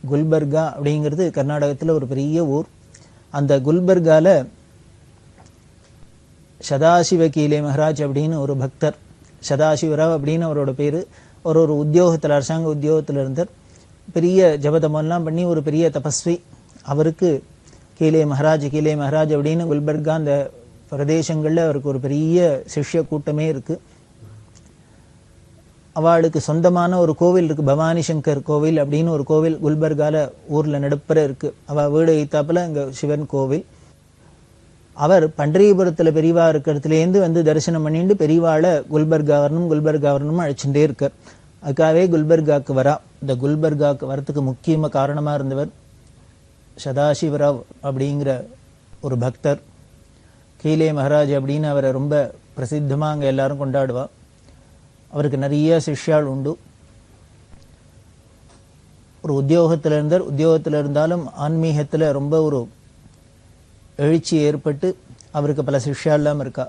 குல்பர்கா அப்படிங்கிறது கர்நாடகத்தில் ஒரு பெரிய ஊர். அந்த குல்பர்கால சதாசிவ கீலே மகராஜ் அப்படின்னு ஒரு பக்தர், சதாசிவராவ் அப்படின்னு அவரோட பேர், ஒரு உத்தியோகத்தில் அரசாங்க உத்தியோகத்தில் இருந்தார். பெரிய ஜபதமெல்லாம் பண்ணி ஒரு பெரிய தபஸ்வி. அவருக்கு கீலே மகராஜ் அப்படின்னு குல்பர்கா அந்த பிரதேசங்களில் அவருக்கு ஒரு பெரிய சிஷ்ய கூட்டமே இருக்கு. அவளுக்கு சொந்தமான ஒரு கோவில் இருக்கு, பவானி சங்கர் கோவில் அப்படின்னு ஒரு கோவில் குல்பர்கால ஊர்ல நடுப்புற இருக்கு. அவ வீடு வைத்தாப்புல இங்க சிவன் கோவில். அவர் பண்டரிபுரத்துல பெரியவா இருக்கிறதுலேருந்து வந்து தரிசனம் பண்ணிட்டு பெரியவாளை குல்பர்கா வரணும் அழைச்சுட்டே இருக்கார். அதுக்காகவே குல்பர்காவுக்கு வரா. இந்த குல்பர்காவுக்கு வரத்துக்கு முக்கியமாக காரணமாக இருந்தவர் சதாசிவராவ் அப்படிங்கிற ஒரு பக்தர். கீலே மகராஜ் அப்படின்னு அவரை ரொம்ப பிரசித்தமாக அங்கே எல்லாரும் கொண்டாடுவா. அவருக்கு நிறைய சிஷ்யாள் உண்டு. ஒரு உத்தியோகத்தில் இருந்தாலும் ஆன்மீகத்தில் ரொம்ப ஒரு எழுச்சி ஏற்பட்டு அவருக்கு பல சிஷ்யாலாம் இருக்கா.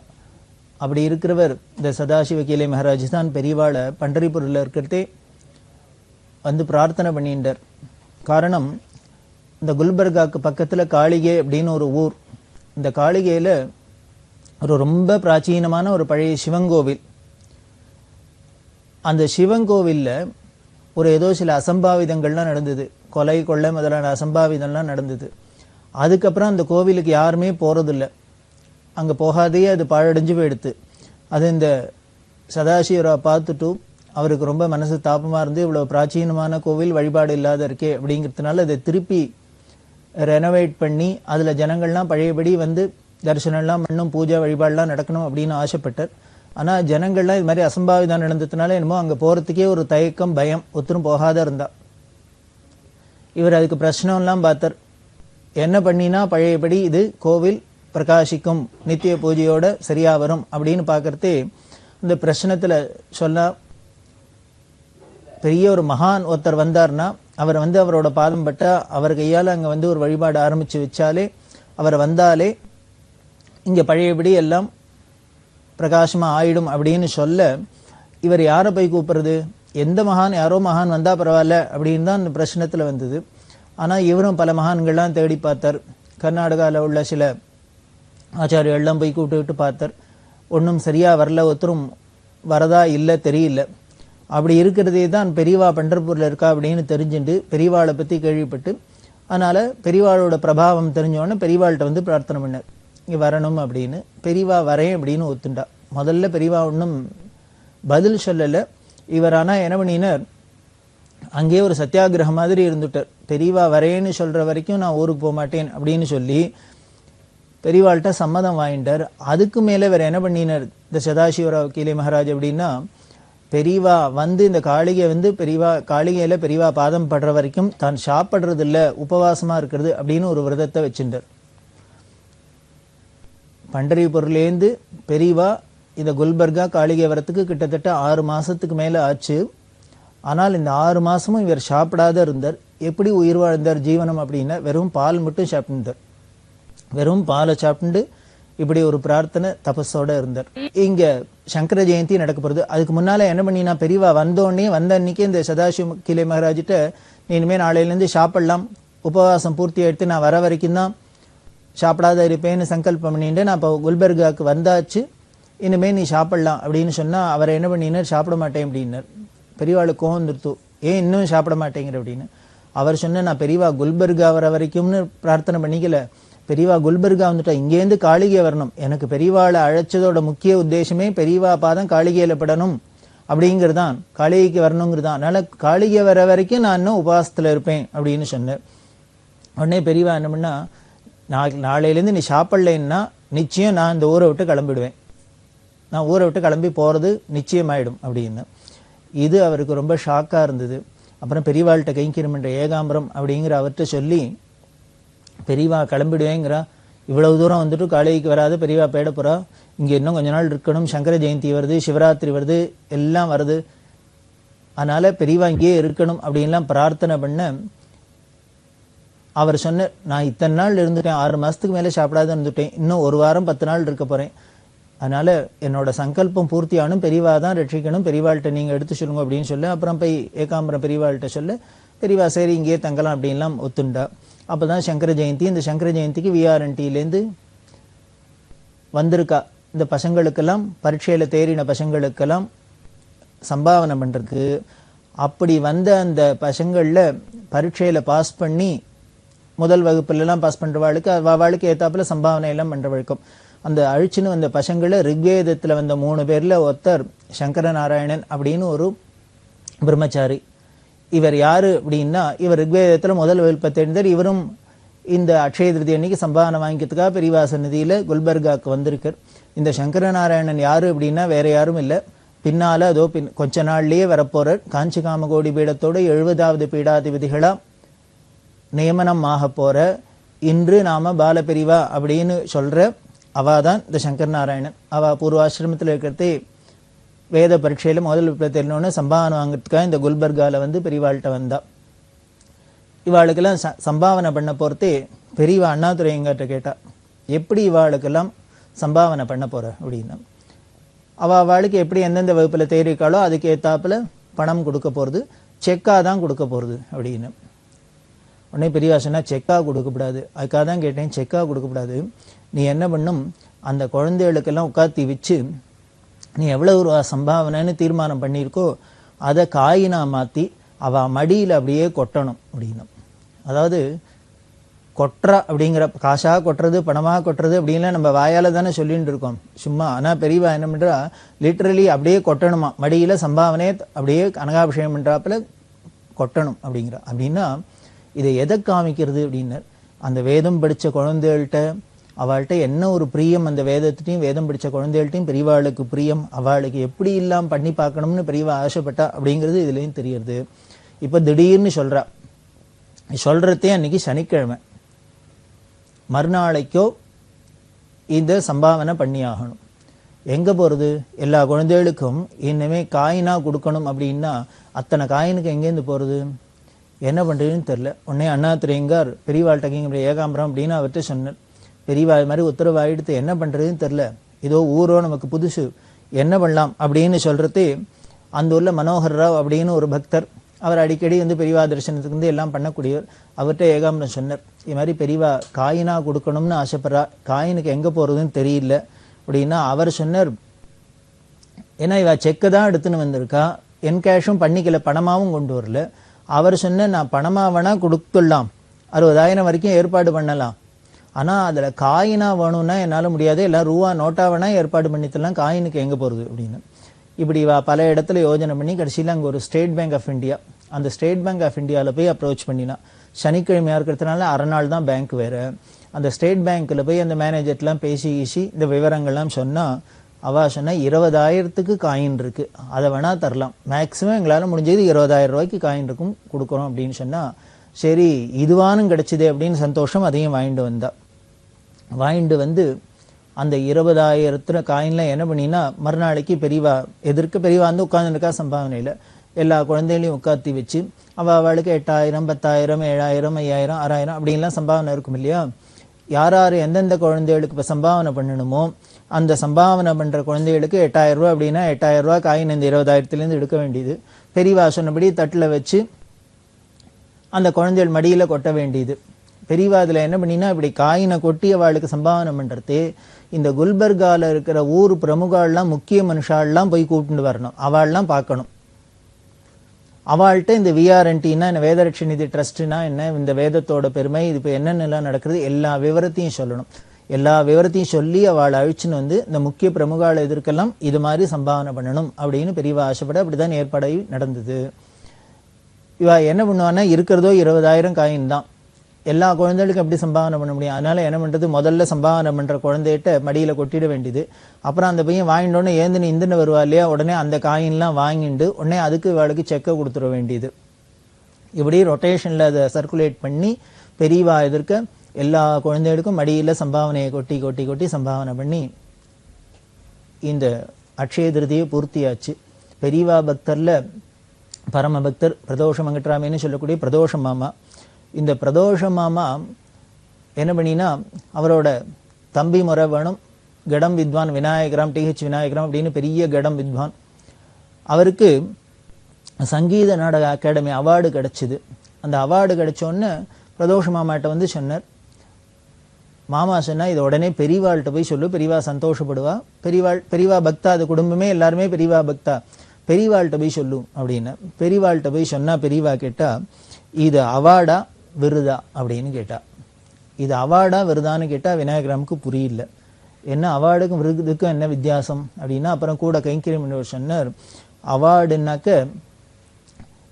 அப்படி இருக்கிறவர் இந்த சதாசிவ கீலே மகராஜ் தான் பெரியவாளை பண்டரிபுரில் இருக்கிறதே வந்து பிரார்த்தனை பண்ணிட்டார். காரணம், இந்த குல்பர்காவுக்கு பக்கத்தில் காளிகே அப்படின்னு ஒரு ஊர். இந்த காளிகையில் ரொம்ப பிராச்சீனமான ஒரு பழைய சிவங்கோவில். அந்த சிவங்கோவில்ல ஏதோ சில அசம்பாவிதங்கள்லாம் நடந்தது, கொலை கொள்ளை முதலான அசம்பாவிதம்லாம் நடந்தது. அதுக்கப்புறம் அந்த கோவிலுக்கு யாருமே போறதில்லை, அங்கே போகாதே அது பாழடைஞ்சு போயிடுத்து. அது இந்த சதாசிவரை பார்த்துட்டு அவருக்கு ரொம்ப மனசு தாபமாக இருந்து, இவ்வளோ பிராச்சீனமான கோவில் வழிபாடு இல்லாத இருக்கே அப்படிங்கிறதுனால அதை திருப்பி ரெனோவேட் பண்ணி அதில் ஜனங்கள்லாம் பழையபடி வந்து தரிசனம்லாம் பண்ணும், பூஜை வழிபாடுலாம் நடக்கணும் அப்படின்னு ஆசைப்பட்டார். ஆனால் ஜனங்கள்லாம் இது மாதிரி அசம்பாவிதம் நடந்ததுனால என்னமோ அங்கே போகிறதுக்கே ஒரு தயக்கம், பயம், ஒருத்தரும் போகாத இருந்தா. இவர் அதுக்கு பிரச்சனைலாம் பார்த்தார். என்ன பண்ணினா பழையபடி இது கோவில் பிரகாசிக்கும், நித்திய பூஜையோட சரியா வரும் அப்படின்னு பார்க்கறதே இந்த பிரச்சனத்தில் சொன்னா, பெரிய ஒரு மகான் ஒருத்தர் வந்தார்னா அவர் வந்து அவரோட பாதம் பட்டா அவர் கையால் அங்கே வந்து ஒரு வழிபாடு ஆரம்பித்து வச்சாலே, அவர் வந்தாலே இங்கே பழையபடி எல்லாம் பிரகாசமாக ஆயிடும் அப்படின்னு சொல்ல, இவர் யாரை போய் கூப்பிடுறது? எந்த மகான், யாரோ மகான் வந்தால் பரவாயில்ல அப்படின்னு தான் இந்த பிரச்சனத்தில் வந்தது. ஆனால் இவரும் பல மகான்கள்லாம் தேடி பார்த்தார். கர்நாடகாவில் உள்ள சில ஆச்சாரியெல்லாம் போய் கூப்பிட்டு பார்த்தார். ஒன்றும் சரியாக வரல, ஒருத்தரும் வரதா இல்லை தெரியல. அப்படி இருக்கிறதே தான் பெரியவா பண்டர்பூரில் இருக்கா அப்படின்னு தெரிஞ்சுட்டு பெரியவாளை பற்றி கேள்விப்பட்டு, அதனால் பெரியவாளோட பிரபாவம் தெரிஞ்சோடனே பெரியவாள்கிட்ட வந்து பிரார்த்தனை பண்ணார், இங்கே வரணும் அப்படின்னு. பெரியவா வரேன் அப்படின்னு ஒத்துண்டா. முதல்ல பெரியவா ஒன்றும் பதில் சொல்லலை. இவர் ஆனால் என்ன பண்ணினார், அங்கேயே ஒரு சத்தியாகிரகம் மாதிரி இருந்துட்டார். பெரியவா வரேன்னு சொல்கிற வரைக்கும் நான் ஊருக்கு போக மாட்டேன் அப்படின்னு சொல்லி பெரியவாள்கிட்ட சம்மதம் வாங்கிட்டார். அதுக்கு மேலே வேறு என்ன பண்ணினார் இந்த சதாசிவராவ் கீலே மகாராஜ் அப்படின்னா, பெரியவா வந்து இந்த காளிகை வந்து காளிகையில் பெரியவா பாதம் படுற வரைக்கும் தான் சாப்பிட்றது இல்லை, உபவாசமாக இருக்கிறது அப்படின்னு ஒரு விரதத்தை வச்சுட்டார். பண்டரிபுரிலேருந்து பெரியவா இந்த குல்பர்கா காளிகை வரத்துக்கு கிட்டத்தட்ட 6 மாதத்துக்கு மேலே ஆச்சு. ஆனால் இந்த 6 மாதமும் இவர் சாப்பிடாத இருந்தார். எப்படி உயிர் வாழ்ந்தார் ஜீவனம் அப்படின்னா, வெறும் பால் மட்டும் சாப்பிட்டுட்டார். வெறும் பாலை சாப்பிட்டு இப்படி ஒரு பிரார்த்தனை தபஸோட இருந்தார். இங்க சங்கர ஜெயந்தி நடக்க போகிறது. அதுக்கு முன்னால என்ன பண்ணினா, பெரியவா வந்த அன்னைக்கு இந்த சதாசிவ கீலே மகாராஜிட்ட, நீ இனிமேல் நாளையிலேருந்து சாப்பிடலாம், உபவாசம் பூர்த்தி எடுத்து நான் வர வரைக்கும் தான் சாப்பிடாத இருப்பேன்னு சங்கல்பம் பண்ணிட்டு, நான் இப்போ குல்பர்காவுக்கு வந்தாச்சு, இனிமேல் நீ சாப்பிடலாம் அப்படின்னு சொன்னால், அவரை என்ன பண்ணினார், சாப்பிட மாட்டேன் அப்படின்னார். பெரியவாளுக்கு கோவம் வந்துருத்து, ஏன் இன்னும் சாப்பிட மாட்டேங்கிற அப்படின்னு. அவர் சொன்ன, நான் பெரியவா குல்பர்கா வர வரைக்கும்னு பிரார்த்தனை பண்ணிக்கல, பெரியவா குல்பர்கா வந்துட்டா, இங்கேருந்து காளிகை வரணும், எனக்கு பெரியவாளை அழைச்சதோட முக்கிய உத்தேசமே பெரியவா பாதம் காளிகையில் படணும் அப்படிங்கிறதான், காளிகைக்கு வரணுங்கிறதான். அதனால் காளிகை வர வரைக்கும் நான் இன்னும் உபவாசத்தில் இருப்பேன் அப்படின்னு சொன்னேன். உடனே பெரியவா என்ன பண்ணா, நாளையிலேருந்து நீ சாப்பிடலைன்னா நிச்சயம் நான் இந்த ஊரை விட்டு கிளம்பிடுவேன், நான் ஊரை விட்டு கிளம்பி போகிறது நிச்சயமாயிடும் அப்படின்னு. இது அவருக்கு ரொம்ப ஷாக்காக இருந்தது. அப்புறம் பெரியவாள்கிட்ட கைங்கரியம் என்ற ஏகாம்பரம் அப்படிங்கிற அவர்கிட்ட சொல்லி, பெரியவா கிளம்பிடுவேங்கிறா, இவ்வளவு தூரம் வந்துட்டு காளிகைக்கு வராது, பெரியவா போயிட போகிறா, இங்கே இன்னும் கொஞ்ச நாள் இருக்கணும், சங்கர ஜெயந்தி வருது, சிவராத்திரி வருது, எல்லாம் வருது, அதனால் பெரியவா இங்கேயே இருக்கணும் அப்படின்லாம் பிரார்த்தனை பண்ண, அவர் சொன்னார், நான் இத்தனை நாள் இருந்துட்டேன், 6 மாதத்துக்கு மேலே சாப்பிடாத இருந்துட்டேன், இன்னும் 1 வாரம் 10 நாள் இருக்க போகிறேன், அதனால் என்னோட சங்கல்பம் பூர்த்தியானும், பெரியவா தான் ரட்சிக்கணும், பெரியவாள்கிட்ட நீங்கள் எடுத்து சொல்லுங்க அப்படின்னு சொல்ல, அப்புறம் போய் ஏகாம்பரம் பெரியவாள்கிட்ட சொல்ல, பெரியவா சரி இங்கேயே தங்கலாம் அப்படின்லாம் ஒத்துண்டா. அப்போ தான் சங்கர ஜெயந்தி. இந்த சங்கர ஜெயந்திக்கு விஆர்என்டிலேருந்து வந்திருக்கா இந்த பசங்களுக்கெல்லாம், பரீட்சையில் தேறின பசங்களுக்கெல்லாம் சம்பாவனை பண்ணுறதுக்கு. அப்படி வந்த அந்த பசங்களில் பரீட்சையில் பாஸ் பண்ணி முதல் வகுப்புலலாம் பாஸ் பண்ணுறவாளுக்கு அவளுக்கு ஏற்றாப்புல சம்பாவனை எல்லாம் பண்ணுற வழக்கம். அந்த அழிச்சுன்னு வந்த பசங்களை ரிக்வேதத்தில் வந்த 3 பேரில் ஒருத்தர் சங்கர நாராயணன் அப்படின்னு ஒரு பிரம்மச்சாரி. இவர் யாரு அப்படின்னா, இவர் ரிக்வேதத்தில் முதல் வகுப்பை தேர்ந்தார். இவரும் இந்த அக்ஷய திருதி அன்னைக்கு சம்பாவனை வாங்கிக்கிறதுக்காக பெரியவா சந்நிதியில் குல்பர்காவுக்கு வந்திருக்கார். இந்த சங்கர நாராயணன் யாரு அப்படின்னா வேற யாரும் இல்லை, பின்னால் அதோ கொஞ்ச நாள்லேயே வரப்போறார். காஞ்சி காமகோடி பீடத்தோட 70வது பீடாதிபதிகளாக நியமனம் ஆக போற, இன்று நாம பாலபெரிவா அப்படின்னு சொல்ற அவாதான் இந்த சங்கர் நாராயணன். அவ பூர்வாசிரமத்தில் இருக்கிறதே வேத பரீட்சையில் முதல் தெரிஞ்சோன்னு சம்பாவனை வாங்கிறதுக்காக இந்த குல்பர்காவில் வந்து பெரியவாள்கிட்ட வந்தா. இவாளுக்கெல்லாம் சம்பாவனை பண்ண போகிறதே பெரியவா அண்ணாதுரை எங்கிட்ட கேட்டா, எப்படி இவாளுக்கெல்லாம் சம்பாவனை பண்ண போற அப்படின்னா, அவளுக்கு எப்படி எந்தெந்த வகுப்பில் தேறிக்காளோ அதுக்கு ஏற்றாப்புல பணம் கொடுக்க போகிறது, செக்காக தான் கொடுக்க போகிறது அப்படின்னு. உடனே பெரியவா சொன்னா, செக்காக கொடுக்கக்கூடாது. அதுக்காக தான் கேட்டேன், செக்காக கொடுக்கக்கூடாது, நீ என்ன பண்ணும், அந்த குழந்தைகளுக்கெல்லாம் உட்காத்தி வச்சு நீ எவ்வளவு ரூபா சம்பாவனைன்னு தீர்மானம் பண்ணியிருக்கோ அதை காயினா மாற்றி அவள் மடியில் அப்படியே கொட்டணும் அப்படின்னு. அதாவது கொட்டுறா அப்படிங்கிற காசாக கொட்டுறது பணமாக கொட்டுறது அப்படின்லாம் நம்ம வாயால் தானே சொல்லிட்டு இருக்கோம் சும்மா. ஆனால் பெரியவா என்ன பண்ணுறா, லிட்ரலி அப்படியே கொட்டணுமா, மடியில் சம்பாவனையே அப்படியே கனகாபிஷேகம் பண்ணுறாப்புல கொட்டணும் அப்படிங்கிற. அப்படின்னா இதை எதை காமிக்கிறது அப்படின்னு, அந்த வேதம் படித்த குழந்தைகள்கிட்ட அவள்கிட்ட என்ன ஒரு பிரியம், அந்த வேதத்திட்டையும் வேதம் படித்த குழந்தைகள்ட்டையும் பெரியவாளுக்கு பிரியம், அவளுக்கு எப்படி இல்லாமல் பண்ணி பார்க்கணும்னு பெரியவா ஆசைப்பட்டா அப்படிங்கிறது இதுலேயும் தெரியுது. இப்போ திடீர்னு சொல்கிறதே அன்னைக்கு சனிக்கிழமை, மறுநாளைக்கோ இந்த சம்பாவனை பண்ணி ஆகணும். எங்கே போகிறது? எல்லா குழந்தைகளுக்கும் இனிமேல் காயினாக கொடுக்கணும் அப்படின்னா அத்தனை காயினுக்கு எங்கேருந்து போகிறது? என்ன பண்ணுறதுன்னு தெரில. உடனே அண்ணாத்திரையங்கார் பெரியவாள்கிட்ட ஏகாம்பரம் அப்படின்னு அவர்கிட்ட சொன்னார். பெரியவா இது மாதிரி உத்தரவாயிடுத்து, என்ன பண்ணுறதுன்னு தெரில, ஏதோ ஊரோ நமக்கு புதுசு, என்ன பண்ணலாம் அப்படின்னு சொல்கிறது. அந்த ஊரில் மனோகர் ராவ் அப்படின்னு ஒரு பக்தர், அவர் அடிக்கடி பெரியவா தரிசனத்துக்கு எல்லாம் பண்ணக்கூடியவர். அவர்கிட்ட ஏகாம்பரம் சொன்னார், இது மாதிரி பெரியவா காயினாக கொடுக்கணும்னு ஆசைப்படுறா, காயினுக்கு எங்கே போகிறதுன்னு தெரியல அப்படின்னா. அவர் சொன்னார், ஏன்னா இவ செக்கு தான் எடுத்துன்னு வந்திருக்கா, என்கேஷும் பண்ணிக்கல, பணமாகவும் கொண்டு வரல. அவர் சொன்ன, நான் பணமாக வேணால் கொடுத்துடலாம், 60,000 வரைக்கும் ஏற்பாடு பண்ணலாம், ஆனால் அதில் காயினா வேணும்னா என்னால் முடியாது, எல்லாம் ரூபா நோட்டா வேணால் ஏற்பாடு பண்ணித்தரலாம், காயினுக்கு எங்கே போகிறது அப்படின்னு. இப்படி பல இடத்துல யோஜனை பண்ணி கடைசியில் அங்கே ஒரு ஸ்டேட் பேங்க் ஆஃப் இந்தியா, அந்த ஸ்டேட் பேங்க் ஆஃப் இந்தியாவில் போய் அப்ரோச் பண்ணினா. சனிக்கிழமையாக இருக்கிறதுனால அரை நாள் தான் பேங்க் வேறு. அந்த ஸ்டேட் பேங்க்கில் போய் அந்த மேனேஜர்லாம் பேசி இந்த விவரங்கள்லாம் சொன்னால், அவள் சொன்னால் 20,000க்கு காயின் இருக்குது, அதை வேணால் தரலாம், மேக்ஸிமம் எங்களால் முடிஞ்சது 20,000 ரூபாய்க்கு காயின் இருக்கும், கொடுக்குறோம் அப்படின்னு சொன்னால், சரி இதுவானும் கிடச்சிதே அப்படின்னு சந்தோஷம். அதையும் வாங்கிட்டு வந்து அந்த 20,000 காயின்லாம் என்ன பண்ணினா, மறுநாளைக்கு பெரியவா பெரியவா உட்காந்துருக்கா சம்பாவனையில், எல்லா குழந்தைகளையும் உட்காத்தி வச்சு அவளுக்கு 8,000 10,000 7,000 5,000 6,000 அப்படின்லாம் சம்பாவனை இருக்கும் இல்லையா. யார் எந்தெந்த குழந்தைகளுக்கு இப்போ சம்பாவனை பண்ணணுமோ அந்த சம்பாவனை பண்ணுற குழந்தைகளுக்கு 8,000 ரூபா அப்படின்னா 8,000 ரூபா காயின் இந்த 20,000லேருந்து எடுக்க வேண்டியது. பெரியவா சொன்னபடி தட்டில் வச்சு அந்த குழந்தைகள் மடியில் கொட்ட வேண்டியது. பெரியவா அதில் என்ன பண்ணினா, இப்படி காயினை கொட்டி அவளுக்கு சம்பாவனை பண்ணுறது. இந்த குல்பர்காவில் இருக்கிற ஊர் பிரமுகாலாம் முக்கிய மனுஷாலாம் போய் கூப்பிட்டு வரணும், அவள்லாம் பார்க்கணும். அவள்கிட்ட இந்த விஆர்என்டின்னா என்ன, வேதரட்ச நிதி ட்ரஸ்ட்னா என்ன, இந்த வேதத்தோட பெருமை, இது இப்போ என்னென்னலாம் நடக்கிறது எல்லா விவரத்தையும் சொல்லணும். எல்லா விவரத்தையும் சொல்லி அவளை அழிச்சுன்னு இந்த முக்கிய பிரமுகால எதிர்க்கெல்லாம் இது மாதிரி சம்பாவனை பண்ணணும் அப்படின்னு பெரியவா ஆசைப்பட அப்படிதான் ஏற்பாடாகி நடந்தது. இவ என்ன பண்ணுவான்னா, இருக்கிறதோ 20,000 காயின் தான், எல்லா குழந்தைகளுக்கும் எப்படி சம்பாவனை பண்ண முடியும்? அதனால என்ன பண்ணுறது, முதல்ல சம்பாவனை பண்ணுற குழந்தைகிட்ட மடியில் கொட்டிட வேண்டியது. அப்புறம் அந்த பையன் வாங்கிட்டோன்னே ஏந்தினு இந்துன்னு வருவா இல்லையா, உடனே அந்த காயின்லாம் வாங்கிட்டு உடனே அதுக்கு இவளுக்கு செக்கை கொடுத்துட வேண்டியது. இப்படி ரொட்டேஷனில் அதை சர்க்குலேட் பண்ணி பெரியவா எதிர்க்க எல்லா குழந்தைகளுக்கும் மடியில் சம்பாவனையை கொட்டி கொட்டி கொட்டி சம்பாவனை பண்ணி இந்த அக்ஷய திருதியை பூர்த்தியாச்சு. பெரியவா பக்தரில் பரமபக்தர் பிரதோஷ மங்கட்ராமின்னு சொல்லக்கூடிய பிரதோஷ மாமா. இந்த பிரதோஷ மாமா என்ன பண்ணினா, அவரோட தம்பி முறை வேணும், கடம் வித்வான் விநாயகராம், டிஹெச் விநாயகராம் அப்படின்னு பெரிய கடம் வித்வான். அவருக்கு சங்கீத நாடக அகாடமி அவார்டு கிடச்சிது. அந்த அவார்டு கிடைச்சோன்னு பிரதோஷ மாமாட்ட சொன்னார். மாமா சொன்னா, இதை உடனே பெரியவாள்கிட்ட போய் சொல்லு, பெரியவா சந்தோஷப்படுவா, பெரியவா பக்தா, அது குடும்பமே எல்லாருமே பெரியவா பக்தா, பெரியவாள்கிட்ட போய் சொல்லு அப்படின்னு. பெரியவாள்கிட்ட போய் சொன்னா, பெரியவா கேட்டா, இது அவார்டா விருதா அப்படின்னு கேட்டா. இது அவார்டா விருதான்னு கேட்டா விநாயகராமுக்கு புரியல. என்ன அவார்டுக்கும் விருதுக்கும் என்ன வித்தியாசம் அப்படின்னா, அப்புறம் கூட கைங்கரியம் சொன்னார், அவார்டுனாக்க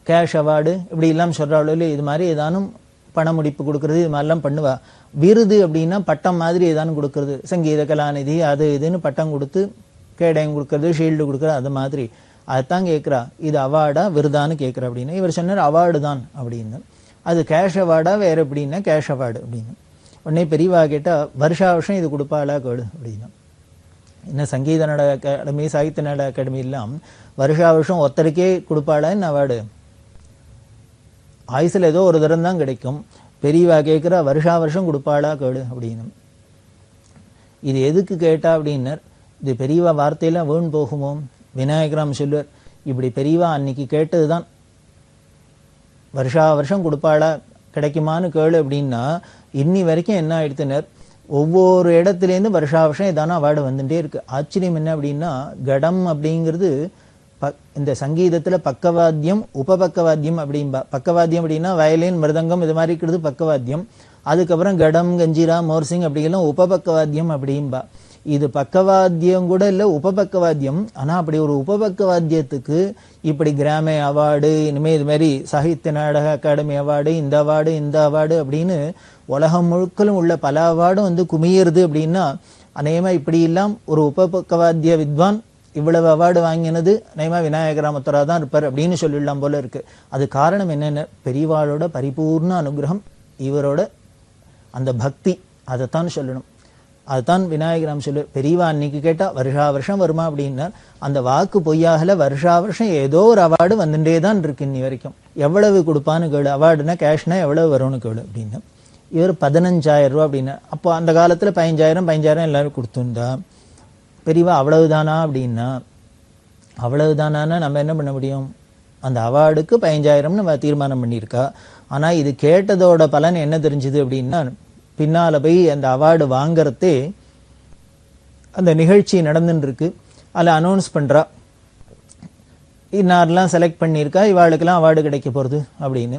கேஷ் அவார்டு இப்படி எல்லாம் சொல்றாளோ இல்லை, இது மாதிரி ஏதானும் பண முடிப்பு கொடுக்கறது, இது மாதிரிலாம் பண்ணுவா. விருது அப்படின்னா பட்டம் மாதிரி ஏதானும் கொடுக்கறது, சங்கீத கலாநிதி அது இதுன்னு பட்டம் கொடுத்து கேடயம் கொடுக்கறது, ஷீல்டு கொடுக்கறது, அது மாதிரி. அதுதான் கேட்குறா, இது அவார்டா விருதான்னு கேட்குறா அப்படின்னு. இவர் சொன்னார் அவார்டு தான் அப்படின்னு. அது கேஷ் அவார்டா வேற எப்படின்னா கேஷ் அவார்டு அப்படின்னு. உடனே பெரியவா கேட்டால், வருஷா வருஷம் இது கொடுப்பாளா கேடு அப்படின்னா. இன்னும் சங்கீத நாடக அகாடமி சாகித்ய நாடக அகாடமி எல்லாம் வருஷா வருஷம் ஒருத்தருக்கே கொடுப்பாளான்னு அவார்டு, ஆயுசில் ஏதோ ஒரு தரம் தான் கிடைக்கும். பெரியவா கேட்குறா, வருஷா வருஷம் கொடுப்பாளா கேடு அப்படின்னு. இது எதுக்கு கேட்டா அப்படின்னர், இது பெரியவா வார்த்தையெல்லாம் வீண் போகுமோ? விநாயகராம் சொல்லுவார், இப்படி பெரியவா அன்னைக்கு கேட்டது தான், வருஷா வருஷம் கொடுப்பாளா கிடைக்குமான்னு கேளு அப்படின்னா, இன்னி வரைக்கும் என்ன ஆயிடுத்துனர், ஒவ்வொரு இடத்துலேருந்து வருஷா வருஷம் ஏதான அவார்டு வந்துட்டே இருக்கு. ஆச்சரியம் என்ன அப்படின்னா, கடம் அப்படிங்கிறது இந்த சங்கீதத்துல பக்கவாத்தியம் உபபக்கவாத்தியம் அப்படின்பா. பக்கவாத்தியம் அப்படின்னா வயலின் மிருதங்கம் இது மாதிரி இருக்கிறது பக்கவாத்தியம். அதுக்கப்புறம் கடம் கஞ்சிரா மோர்சிங் அப்படிங்கெல்லாம் உபபக்கவாத்தியம் அப்படின்பா. இது பக்கவாத்தியம் கூட இல்லை, உபபக்கவாத்தியம். ஆனா அப்படி ஒரு உபபக்கவாத்தியத்துக்கு இப்படி கிராமி அவார்டு, இனிமே இது மாதிரி சாகித்ய நாடக அகாடமி அவார்டு, இந்த அவார்டு இந்த அவார்டு அப்படின்னு உலகம் முழுக்களும் உள்ள பல அவார்டும் வந்து குமியிறது அப்படின்னா, அநேகமா இப்படி எல்லாம் ஒரு உபபக்கவாத்திய வித்வான் இவ்வளவு அவார்டு வாங்கினது நயமா விநாயகராமத்தரா தான் இருப்பார் அப்படின்னு சொல்லிடலாம் போல இருக்கு. அது காரணம் என்னென்ன, பெரியவாளோட பரிபூர்ண அனுகிரகம், இவரோட அந்த பக்தி, அதைத்தான் சொல்லணும். அதுதான் விநாயகராம் சொல்லு. பெரியவா அன்னைக்கு கேட்டா வருஷா வருஷம் வருமா அப்படின்னா, அந்த வாக்கு பொய்யாகல, வருஷா வருஷம் ஏதோ ஒரு அவார்டு வந்துட்டே தான் இருக்கு இன்னி வரைக்கும். எவ்வளவு கொடுப்பான்னு கேளு, அவார்டுனா கேஷ்னா எவ்வளவு வரும்னு கேளு அப்படின்னு. இவர் 15,000 ரூபா அப்படின்னு. அப்போ அந்த காலத்துல 15,000 எல்லாரும் கொடுத்துருந்தா, பெரியவா அவ்வளவுதானா அப்படின்னா, அவ்வளவுதானா நம்ம என்ன பண்ண முடியும், அந்த அவார்டுக்கு 15,000 நம்ம தீர்மானம் பண்ணியிருக்கா. ஆனா இது கேட்டதோட பலன் என்ன தெரிஞ்சுது அப்படின்னா, பின்னால போய் அந்த அவார்டு வாங்கறதே அந்த நிகழ்ச்சி நடந்துட்டு இருக்கு, அதில் அனௌன்ஸ் பண்றா, இன்னாரெல்லாம் செலக்ட் பண்ணியிருக்கா, இவாளுக்கெல்லாம் அவார்டு கிடைக்க போறது அப்படின்னு.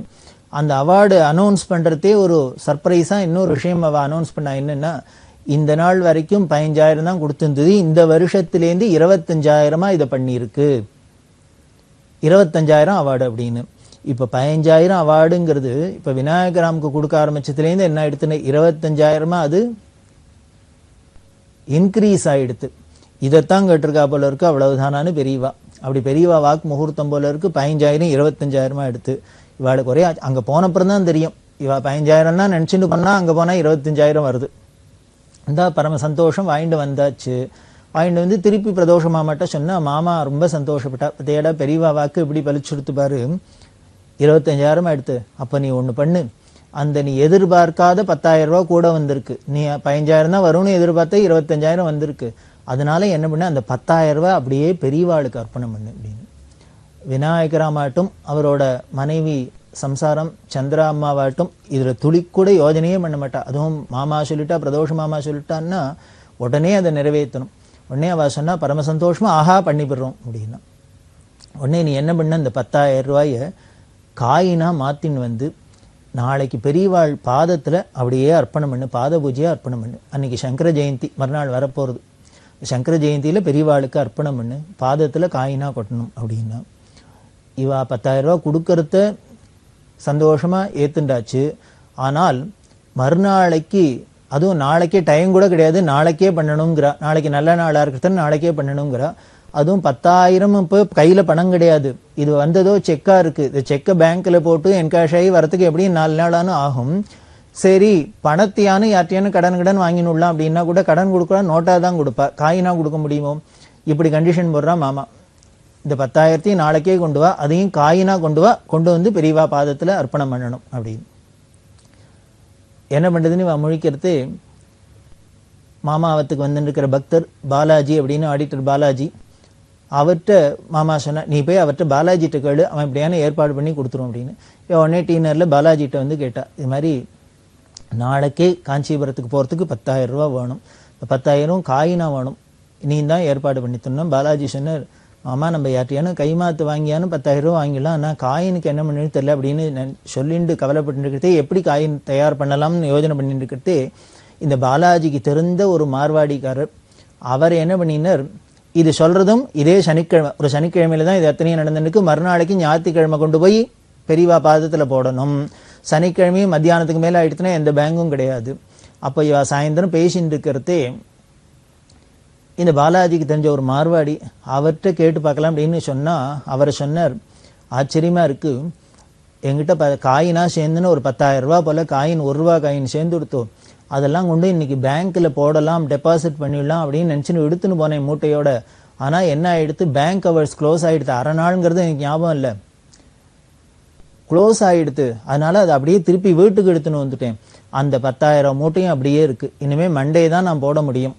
அந்த அவார்டு அனௌன்ஸ் பண்றதே ஒரு சர்ப்ரைஸா இன்னொரு விஷயம் அவ அனௌன்ஸ் பண்ணா. என்னன்னா, இந்த நாள் வரைக்கும் 15,000 தான் கொடுத்திருந்தது, இந்த வருஷத்திலேருந்து 25,000 இதை பண்ணியிருக்கு, 25,000 அவார்டு அப்படின்னு. இப்ப 15,000 அவார்டுங்கிறது இப்ப விநாயகராமுக்கு கொடுக்க ஆரம்பிச்சதுலேருந்து என்ன ஆயிடுத்துன்னு 25,000 அது இன்க்ரீஸ் ஆயிடுத்து. இதைத்தான் கேட்டிருக்கா போல இருக்கு. அவ்வளவுதானான்னு பெரியவா, அப்படி பெரியவா வாக்கு முகூர்த்தம் போல இருக்கு. 15,000 25,000 எடுத்து இவாளுக்கு ஒரே அங்க போனப்புறம் தான் தெரியும், இவா 15,000 நினைச்சுட்டு பண்ணா அங்க போனா 25,000 வருது. அந்த பரம சந்தோஷம். வாங்கிட்டு வந்தாச்சு. வாங்கிட்டு வந்து திருப்பி பிரதோஷ மாமாட்ட சொன்னா, மாமா ரொம்ப சந்தோஷப்பட்டா, தேடா பெரியவா வாக்கு இப்படி பலிச்சுடுத்து பாரு, 25,000 எடுத்து. அப்ப நீ ஒண்ணு பண்ணு, அந்த நீ எதிர்பார்க்காத 10,000 ரூபாய் கூட வந்திருக்கு. நீ 15,000 தான் வரும்னு எதிர்பார்த்த 25,000 வந்திருக்கு. அதனால என்ன பண்ண, அந்த 10,000 ரூபாய் அப்படியே பெரியவாளுக்கு அர்ப்பணம் பண்ணு அப்படின்னு. விநாயகராமாட்டும் அவரோட மனைவி சம்சாரம் சந்திரா அம்மாவாட்டும் இதுல துளி கூட யோஜனையே பண்ண மாட்டா. அதுவும் மாமா சொல்லிட்டா, பிரதோஷ மாமா சொல்லிட்டான்னா உடனே அதை நிறைவேற்றணும். உடனே அவ சொன்னா, பரம சந்தோஷமா ஆஹா பண்ணிவிடுறோம் அப்படின்னா. உடனே நீ என்ன பண்ண, இந்த 10,000 ரூபாய காயினா மாத்தின்னு வந்து நாளைக்கு பெரியவாள் பாதத்துல அப்படியே அர்ப்பணம் பண்ணு, பாத பூஜையா அர்ப்பணம் பண்ணு. அன்னைக்கு சங்கர ஜெயந்தி மறுநாள் வரப்போறது. சங்கர ஜெயந்தியில பெரியவாளுக்கு அர்ப்பணம் பண்ணு, பாதத்துல காயினா கொட்டணும் அப்படின்னா. இவா 10,000 ரூபாய் கொடுக்கறத சந்தோஷமா ஏத்துண்டாச்சு. ஆனால் மறுநாளைக்கு, அதுவும் நாளைக்கே டைம் கூட கிடையாது, நாளைக்கே பண்ணணுங்கிறா. நாளைக்கு நல்ல நாளா இருக்கிறது நாளைக்கே பண்ணணுங்கிறா. அதுவும் 10,000 இப்போ கையில பணம் கிடையாது. இது வந்ததோ செக்கா இருக்கு. இந்த செக்கை பேங்க்ல போட்டு என்கேஷ் ஆகி வரத்துக்கு எப்படியும் 4 நாளானு ஆகும். சரி, பணத்தையானு யார்ட்டையானு கடன் வாங்கினுடலாம் அப்படின்னா கூட கடன் கொடுக்கலாம், நோட்டா தான் கொடுப்பா, காயினா கொடுக்க முடியுமோ? இப்படி கண்டிஷன் போடுறா மாமா. இந்த 10,000 நாளைக்கே கொண்டு வா, அதையும் காயினா கொண்டு வா, கொண்டு வந்து பெரியவா பாதத்துல அர்ப்பணம் பண்ணணும் அப்படின்னு. என்ன பண்றதுன்னு முழிக்கிறது. மாமாவத்துக்கு வந்து இருக்கிற பக்தர் பாலாஜி அப்படின்னு, ஆடிட்டர் பாலாஜி, அவர்கிட்ட மாமா சொன்னா, நீ போய் அவர்கிட்ட பாலாஜிட்ட கேளு, அவன் இப்படியான ஏற்பாடு பண்ணி கொடுத்துரும் அப்படின்னு. உடனே டீனர்ல பாலாஜிட்ட வந்து கேட்டா, இது மாதிரி நாளைக்கே காஞ்சிபுரத்துக்கு போறதுக்கு 10,000 ரூபாய் வேணும், 10,000 காயினா வேணும், நீ தான் ஏற்பாடு பண்ணி தரணும். பாலாஜி சொன்னார், மாமா நம்ம யார்ட்டையானு கைமாத்து வாங்கியானு 10,000 ரூபாய் வாங்கிடலாம், ஆனால் காயினுக்கு என்ன பண்ணுன்னு தெரியல அப்படின்னு சொல்லிட்டு கவலைப்பட்டு இருக்கிறதே, எப்படி காயின் தயார் பண்ணலாம்னு யோஜனை பண்ணிட்டு இருக்கிறதே இந்த பாலாஜிக்கு தெரிந்த ஒரு மார்வாடிக்காரர், அவர் என்ன பண்ணினார், இது சொல்றதும் இதே சனிக்கிழமை, ஒரு சனிக்கிழமையில தான் இது அத்தனையும் நடந்துருக்கு. மறுநாளைக்கு ஞாயிற்றுக்கிழமை கொண்டு போய் பெரியவா பாதத்துல போடணும். சனிக்கிழமையும் மத்தியானத்துக்கு மேல ஆயிடுச்சுன்னா எந்த பேங்கும் கிடையாது. அப்போ இவ சாயந்தரம் பேசிட்டு இருக்கிறதே இந்த பாலாஜிக்கு தெரிஞ்ச ஒரு மார்வாடி, அவர்கிட்ட கேட்டு பார்க்கலாம் அப்படின்னு சொன்னா, அவர் சொன்னார், ஆச்சரியமா இருக்கு, எங்கிட்ட காயினா சேர்ந்துன்னு ஒரு 10,000 ரூபாய் போல காயின், 1 ரூபா காயின் சேர்ந்து கொடுத்தோம், அதெல்லாம் கொண்டு இன்னைக்கு பேங்க்ல போடலாம், டெபாசிட் பண்ணிடலாம் அப்படின்னு நினைச்சுன்னு எடுத்துன்னு போனேன் மூட்டையோட. ஆனா என்ன ஆயிடுத்து, பேங்க் அவர்ஸ் க்ளோஸ் ஆயிடுத்து. அரை நாளுங்கிறது எனக்கு ஞாபகம் இல்லை, க்ளோஸ் ஆயிடுத்து. அதனால அதை அப்படியே திருப்பி வீட்டுக்கு எடுத்துன்னு வந்துட்டேன். அந்த 10,000 மூட்டையும் அப்படியே இருக்கு. இனிமே மண்டே தான் நான் போட முடியும்.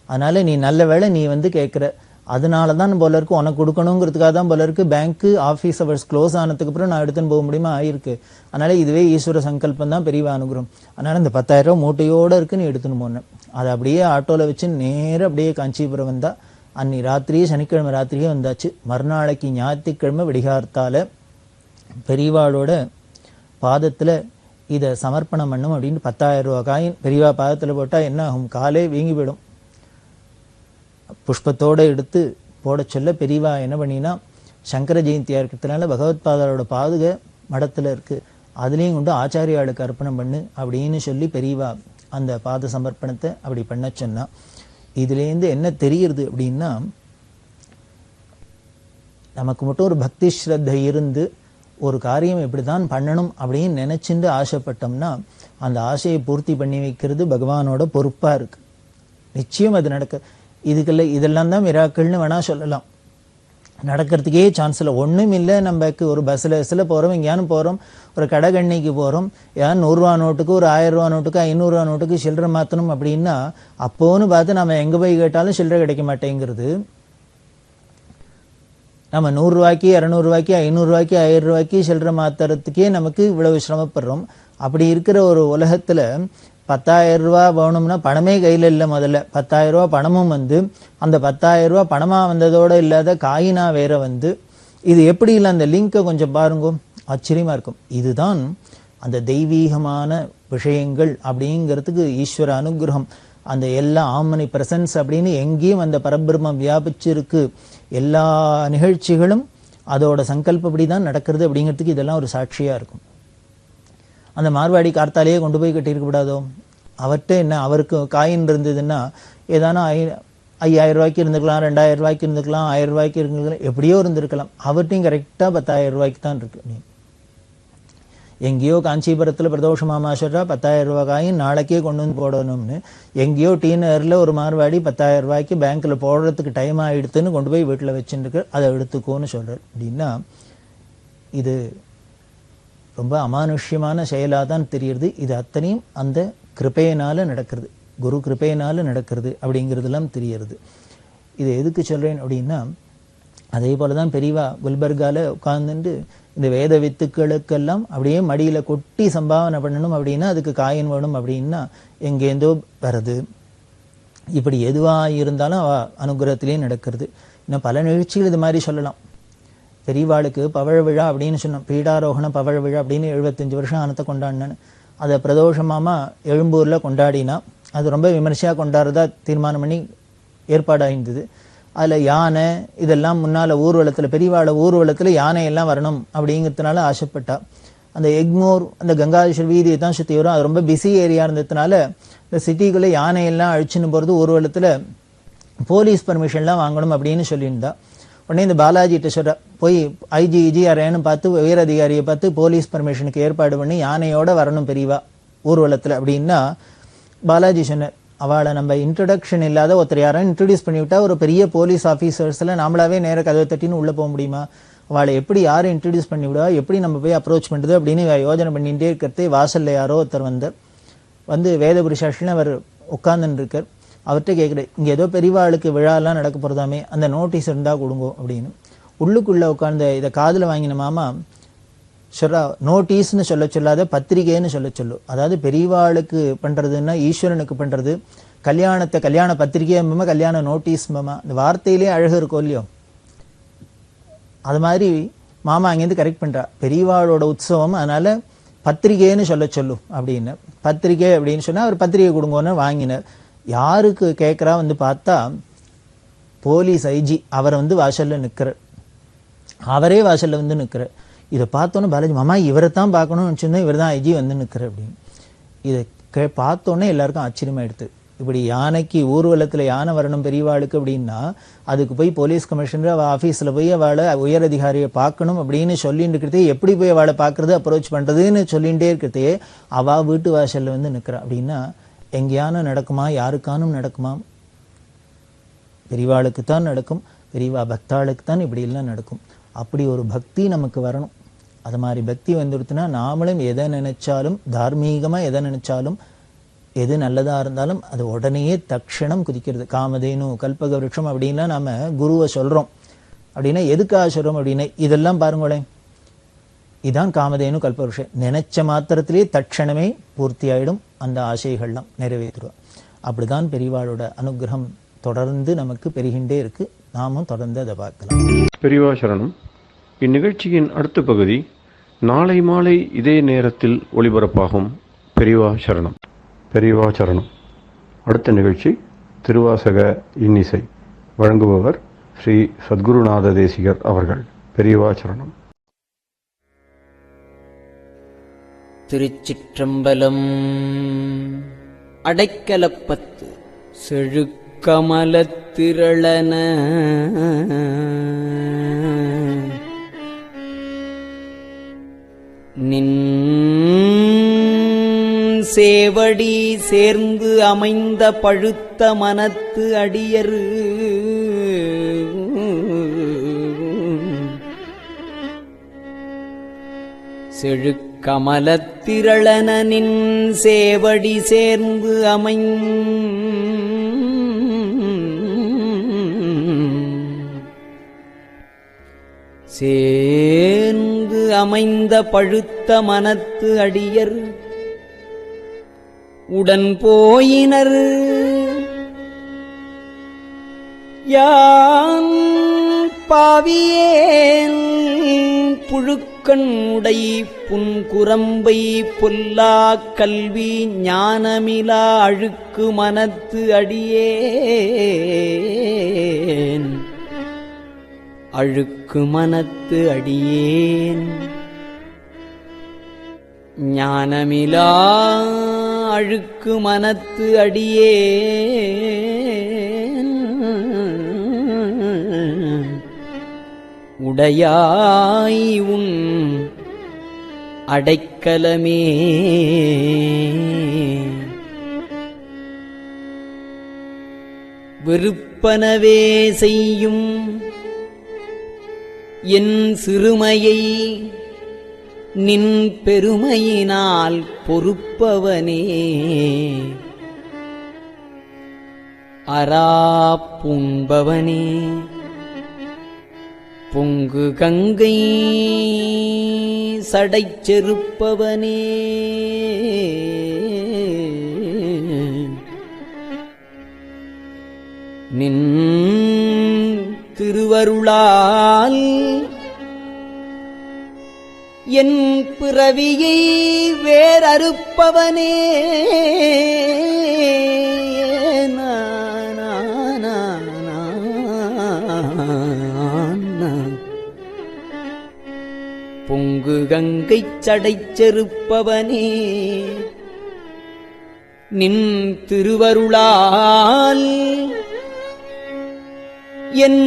அதனால நீ நல்ல வேளை நீ வந்து கேட்குற, அதனால தான் போல இருக்கு, உனக்கு கொடுக்கணுங்கிறதுக்காக தான் போல இருக்கு பேங்க் ஆஃபீஸ் அவர்ஸ் க்ளோஸ் ஆனதுக்கு அப்புறம் நான் எடுத்துன்னு போக முடியுமா ஆயிருக்கு. அதனால இதுவே ஈஸ்வர சங்கல்பம் தான், பெரியவா அனுகிரகம். அதனால இந்த 10,000 ரூபாய் மூட்டையோட இருக்குன்னு எடுத்துன்னு போனேன். அதை அப்படியே ஆட்டோல வச்சு நேரம் அப்படியே காஞ்சிபுரம் வந்தா. அன்னி ராத்திரியே சனிக்கிழமை ராத்திரியே வந்தாச்சு. மறுநாளைக்கு ஞாயிற்றுக்கிழமை விடிகார்த்தால பெரியவாளோட பாதத்துல இதை சமர்ப்பணம் பண்ணும் அப்படின்னு 10,000 ரூபாய் காயின் பெரியவா பாதத்துல போட்டா என்ன ஆகும், காலே வீங்கி போயிடும். புஷ்பத்தோட எடுத்து போட சொல்ல பெரியவா என்ன பண்ணினா, சங்கர ஜெயந்தியா இருக்கிறதுனால பகவத்பாதரோட பாதுகை மடத்துல இருக்கு, அதுலேயும் கொண்டு ஆச்சாரியாளுக்கு அர்ப்பணம் பண்ணு அப்படின்னு சொல்லி பெரியவா அந்த பாத சமர்ப்பணத்தை அப்படி பண்ண சொன்னா. இதுலேருந்து என்ன தெரியுது அப்படின்னா, நமக்கு மட்டும் ஒரு பக்தி ஸ்ரத்தை இருந்து ஒரு காரியம் இப்படிதான் பண்ணணும் அப்படின்னு நினைச்சுட்டு ஆசைப்பட்டோம்னா அந்த ஆசையை பூர்த்தி பண்ணி வைக்கிறது பகவானோட பொறுப்பா இருக்கு. நிச்சயம் அது நடக்க. இதெல்லாம் தான் மிராக்கிள்னு வேணா சொல்லலாம். நடக்கிறதுக்கே சான்ஸ் இல்லை. ஒன்றும் இல்லை, நமக்கு ஒரு பஸ்ஸில் போகிறோம், எங்கேயானு போகிறோம், ஒரு கடைகண்ணிக்கு போகிறோம், ஏன் 100 ரூபா நோட்டுக்கு ஒரு 1000 ரூபா நோட்டுக்கு 500 ரூபா நோட்டுக்கு சில்லறை மாற்றணும் அப்படின்னா அப்போன்னு பார்த்து நம்ம எங்கே போய் கேட்டாலும் சில்லறை கிடைக்க மாட்டேங்கிறது. நம்ம 100 ரூபாய்க்கு 200 ரூபாய்க்கு 500 ரூபாய்க்கு 1000 ரூபாய்க்கு சில்லறை மாத்துறதுக்கே நமக்கு இவ்வளவு சிரமப்படுறோம். அப்படி இருக்கிற ஒரு உலகத்துல 10,000 ரூபாய் வேணும்னா பணமே கையில் இல்லை. முதல்ல 10,000 ரூபாய் பணமும் வந்து அந்த 10,000 ரூபாய் பணமா வந்ததோட இல்லாத காயினா வேற வந்து, இது எப்படி இல்லை அந்த லிங்கை கொஞ்சம் பாருங்க, ஆச்சரியமா இருக்கும். இதுதான் அந்த தெய்வீகமான விஷயங்கள் அப்படிங்கிறதுக்கு ஈஸ்வர அனுகிரகம். அந்த எல்லா ஆமனி பிரசன்ஸ் அப்படின்னு எங்கேயும் அந்த பரபிரம்மம் வியாபிச்சிருக்கு. எல்லா நிகழ்ச்சிகளும் அதோட சங்கல்பப்படி தான் நடக்கிறது அப்படிங்கிறதுக்கு இதெல்லாம் ஒரு சாட்சியா இருக்கும். அந்த மார்வாடி கார்த்தாலேயே கொண்டு போய் கட்டியிருக்கப்படாதோ, அவர்கிட்ட என்ன, அவருக்கு காயின் இருந்ததுன்னா ஏதானா 5,000 ரூபாய்க்கு இருந்துக்கலாம், 2,000 ரூபாய்க்கு இருந்துக்கலாம், 1000 ரூபாய்க்கு இருந்துக்கலாம், எப்படியோ இருந்திருக்கலாம். அவர்கிட்டையும் கரெக்டாக 10,000 ரூபாய்க்கு தான் இருக்கு. எங்கேயோ காஞ்சிபுரத்தில் பிரதோஷ மாமாஸ்வரா 10,000 ரூபாய் காயின் நாளைக்கே கொண்டு வந்து போடணும்னு, எங்கேயோ டீனரில் ஒரு மார்வாடி 10,000 ரூபாய்க்கு பேங்க்கில் போடுறதுக்கு டைம் ஆகிடுதுன்னு கொண்டு போய் வீட்டில் வச்சுருக்கு, அதை எடுத்துக்கோன்னு சொல்கிறார். அப்படின்னா இது ரொம்ப அமானுஷ்யமான செயலாக தான் தெரியுது. இது அத்தனையும் அந்த கிருபையினால நடக்கிறது, குரு கிருபையினால நடக்கிறது அப்படிங்கிறதுலாம் தெரியறது. இது எதுக்கு சொல்கிறேன் அப்படின்னா, அதே போல தான் பெரியவா குல்பர்கால உட்கார்ந்துட்டு இந்த வேத வித்துக்களுக்கெல்லாம் அப்படியே மடியில கொட்டி சம்பாவனை பண்ணணும் அப்படின்னா அதுக்கு காயின் வேணும் அப்படின்னா எங்கேருந்தோ வருது. இப்படி எதுவா இருந்தாலும் அவ அனுகிரகத்திலேயே நடக்கிறது. இன்னும் பல நிகழ்ச்சிகள் இது மாதிரி சொல்லலாம். பெரியவாளுக்கு பவழ விழா அப்படின்னு சொன்னோம், பீடாரோகண பவழ விழா அப்படின்னு 75 வருஷம் ஆனத்தை கொண்டாடினேன்னு. அதை பிரதோஷமாமா எழும்பூர்ல கொண்டாடினா அது ரொம்ப விமர்சையாக கொண்டாடுறதா தீர்மானம் பண்ணி ஏற்பாடாயிருந்தது. அதில் யானை இதெல்லாம் முன்னால் ஊர்வலத்தில் பெரியவாழ ஊர்வலத்தில் யானையெல்லாம் வரணும் அப்படிங்கிறதுனால ஆசைப்பட்டா. அந்த எக்மோர் அந்த கங்காதீஸ்வரர் வீதியை தான் சுற்றி வரும். அது ரொம்ப பிஸி ஏரியா இருந்ததுனால இந்த சிட்டிக்குள்ளே யானையெல்லாம் அழிச்சுன்னு போகிறது ஊர்வலத்தில் போலீஸ் பர்மிஷன்லாம் வாங்கணும் அப்படின்னு சொல்லியிருந்தா. உடனே இந்த பாலாஜிட்ட சொல்ற, போய் ஐஜி யாரேன்னு பார்த்து உயர் அதிகாரியை பார்த்து போலீஸ் பர்மிஷனுக்கு ஏற்பாடு பண்ணி யானையோட வரணும் பெரியவா ஊர்வலத்தில் அப்படின்னா பாலாஜி சொன்னார், அவளை நம்ம இன்ட்ரடக்ஷன் இல்லாத ஒருத்தர் யாரும் இன்ட்ரடியூஸ் பண்ணிவிட்டா ஒரு பெரிய போலீஸ் ஆஃபீஸர்ஸில் நாமளாவே நேர கதவை தட்டின்னு உள்ளே போக முடியுமா? அவளை எப்படி யாரும் இன்ட்ரடியூஸ் பண்ணி விடுவா, எப்படி நம்ம போய் அப்ரோச் பண்ணுறது அப்படின்னு யோஜனை பண்ணிகிட்டே இருக்கிறதே வாசலில் யாரோ ஒருத்தர் வந்து வேதபுரிசாஷ்டின்னு அவர் உட்கார்ந்துன்னு இருக்கார். அவர்கிட்ட கேட்குறேன், இங்கே ஏதோ பெரியவாளுக்கு விழாலாம் நடக்க போகிறதாமே, அந்த நோட்டீஸ் இருந்தால் கொடுங்கோ அப்படின்னு. உள்ளுக்குள்ளே உட்கார்ந்த இதை காதில் வாங்கின மாமா சொல்றா, நோட்டீஸ்னு சொல்ல சொல்லாத பத்திரிகைன்னு சொல்ல சொல்லு. அதாவது பெரியவாளுக்கு பண்ணுறதுன்னா ஈஸ்வரனுக்கு பண்ணுறது, கல்யாணத்தை கல்யாண பத்திரிகை கல்யாண நோட்டீஸ் இந்த வார்த்தையிலே அழகு இருக்கும் இல்லையோ, அது மாதிரி மாமா அங்கேருந்து கரெக்ட் பண்ணுறா. பெரியவாளோட உற்சவம், அதனால பத்திரிகைன்னு சொல்ல சொல்லு அப்படின்னு. பத்திரிகை அப்படின்னு சொன்னால் அவர் பத்திரிகை கொடுங்கன்னு வாங்கினார். யாருக்கு கேட்குறா பார்த்தா போலீஸ் ஐஜி அவர் வாசலில் நிற்கிறார். அவரே வாசலில் நிற்கிறார். இதை பார்த்தோன்னே பாலாஜி, மாமா இவரை தான் பார்க்கணும்னு வச்சுருந்தோம், இவர் தான் ஐஜி நிற்கிறார் அப்படின்னு. இதை பார்த்தோன்னே எல்லாருக்கும் ஆச்சரியமாயிடுது. இப்படி யானைக்கு ஊர்வலத்தில் யானை வரணும் பெரியவாளுக்கு அப்படின்னா அதுக்கு போய் போலீஸ் கமிஷனர் அவள் ஆஃபீஸில் போய் அவளை உயர் அதிகாரியை பார்க்கணும் அப்படின்னு சொல்லிட்டு இருக்கிறதே, எப்படி போய் அவளை பார்க்கறது அப்ரோச் பண்ணுறதுன்னு சொல்லிகிட்டே இருக்கிறதே அவள் வீட்டு வாசலில் நிற்கிறா. அப்படின்னா எங்கேயான நடக்குமா, யாருக்கானும் நடக்குமா? பெரியவாளுக்கு தான் நடக்கும், பெரியவா பக்தாளுக்கு தான் இப்படி எல்லாம் நடக்கும். அப்படி ஒரு பக்தி நமக்கு வரணும். அது மாதிரி பக்தி வந்துடுத்துனா நாமளும் எதை நினைச்சாலும், தார்மீகமாக எதை நினைச்சாலும் எது நல்லதா இருந்தாலும் அது உடனேயே தட்சணம் குதிக்கிறது. காமதேனு கல்பக விருட்சம் அப்படின்லாம் நாம குருவை சொல்றோம். அப்படின்னா எதுக்காக சொல்றோம் அப்படின்னா இதெல்லாம் பாருங்களேன், இதான் காமதேனு கல்பவருஷம். நினைச்ச மாத்திரத்திலேயே தட்சணமே பூர்த்தி ஆயிடும், அந்த ஆசைகள்லாம் நிறைவேற்றுவோம். அப்படிதான் பெரியவாளோட அனுகிரகம் தொடர்ந்து நமக்கு பெருகின்றே இருக்கு. நாமும் தொடர்ந்து அதை பார்க்கலாம். பெரியவா சரணம். இந்நிகழ்ச்சியின் அடுத்த பகுதி நாளை மாலை இதே நேரத்தில் ஒளிபரப்பாகும். பெரியவா சரணம். பெரியவா சரணம். அடுத்த நிகழ்ச்சி திருவாசக இன்னிசை. வழங்குபவர் ஸ்ரீ சத்குருநாத தேசிகர் அவர்கள். பெரியவா சரணம். திருச்சிற்றம்பலம். அடைக்கலப்பத்து செழுக்கமலத்திரளன நின் சேவடி சேர்ந்து அமைந்த பழுத்த மனத்து அடியரு செழுக்கமலத்திரளனின் சேவடி சேர்ந்து அமைந்த பழுத்த மனத்து அடியர் உடன் போயினர். யான் பாவியேன் புழுக்கண் உடை புன்குரம்பை பொல்லா கல்வி ஞானமிலா அழுக்கு மனத்து அடியேன். அழுக்கு மனத்து அடியேன். ஞானமிலா அழுக்கு மனத்து அடியேன். உடையாய் உன் அடைக்கலமே. வெறுப்பனவே செய்யும் என் சிறுமையை நின் பெருமையினால் பொறுப்பவனே. அராப்புண்பவனே பொங்கு கங்கை சடைச் செருப்பவனே. நின் திருவருளால் என் பிறவியை வேறறுப்பவனே. பொங்கு கங்கை சடைச் செருப்பவனே. நின் திருவருளால் என்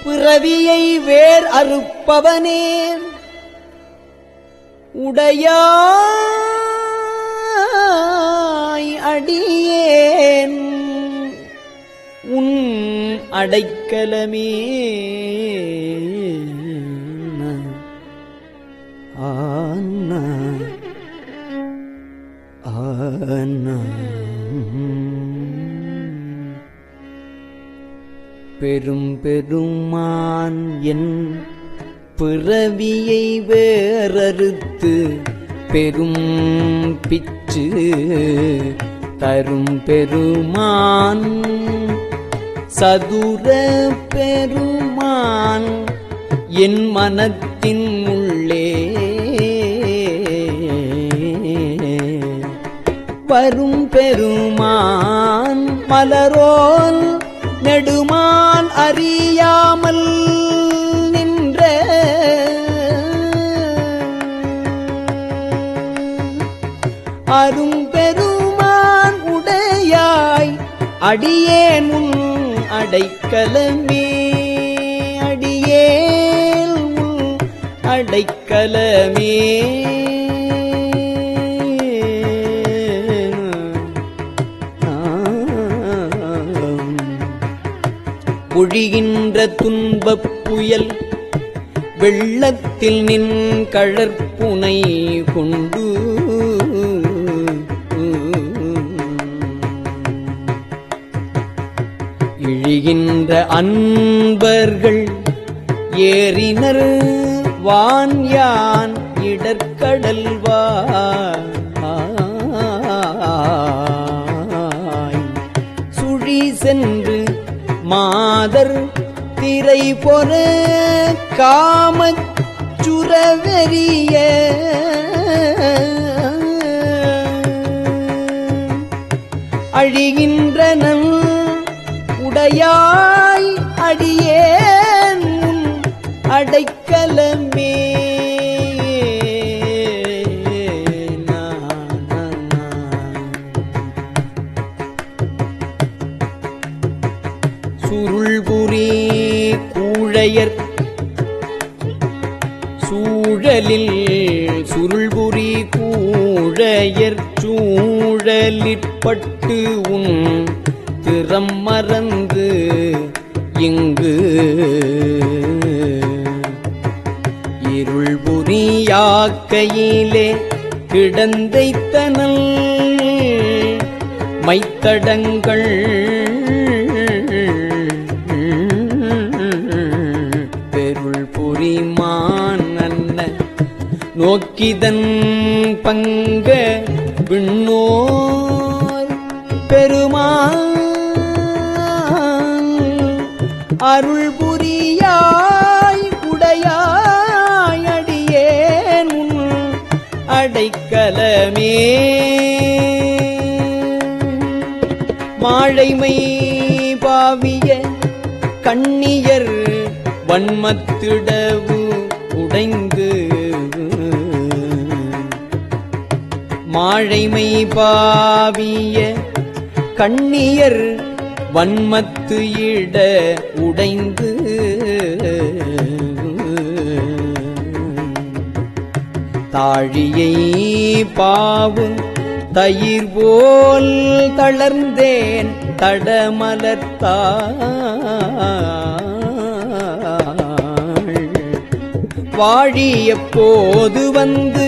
பிறவியை வேர் அறுப்பவனே. உடையாய் அடியேன் உன் அடைக்கலமே. ஆனா ஆனா பெரும் பெருமான் என் பிறவியை வேறறுத்து பெரும் பிச்சு தரும் பெருமான் சதுர பெருமான் என் மனத்தின் உள்ளே வரும் பெருமான் மலரோன் நெடுமான் அறியாமல் நின்ற அரும் பெருமான் உடையாய் அடியேன் உன் அடைக்கலமே. அடியேன் உன் அடைக்கலமே. பொழிகின்ற துன்பப் புயல் வெள்ளத்தில் நின் கழற்புனை கொண்டு எரிகின்ற அன்பர்கள் ஏறினர் வான் யான் இடர்கடல்வாய் சுழி சென்று மாதர் திரை பொற காமச் சுரவெறிய அழிகின்றனன் உடையாய் அடியேன் உன் அடைக்கலமே. சுருள்புரி கூழையர் சூழலில் சுருள்புரி கூழையர் சூழலிற்பட்டு உன் திறம் மறந்து இங்கு இருள்புரியாக்கையிலே கிடந்தைத்தனல் மைத்தடங்கள் பெருள் புரிமான் அன்ன நோக்கிதன் பங்க விண்ணோர் பெருமான் அருள் புரியாய் உடையாய் அடியேன் உன் அடைக்கலமே. மாழைமை பாவிய கண்ணியர் வன்மத்திடவு உடைந்து மாழைமை பாவிய கண்ணியர் வன்மத்து இட உடைந்து தாழியை பாவு தயிர் போல் தளர்ந்தேன் தடமலர்த்தாள் வாழிய போது வந்து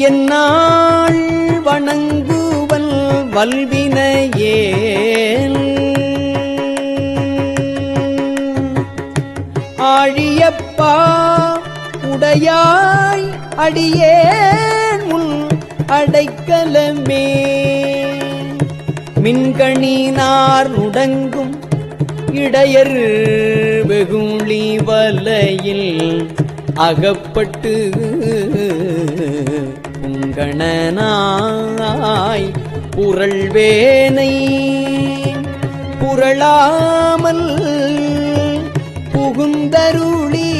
என்னாள் வணங்குவல் வல்வினையேன் ஆழியப்பா உடையாய் அடியேன் உன் அடைக்கலமே. மின்கணினார் உடங்கும் இடையர் வெகுளி வலையில் அகப்பட்டு புங்கணனாய் புரள்வேனை புரளாமல் புகுந்தருளி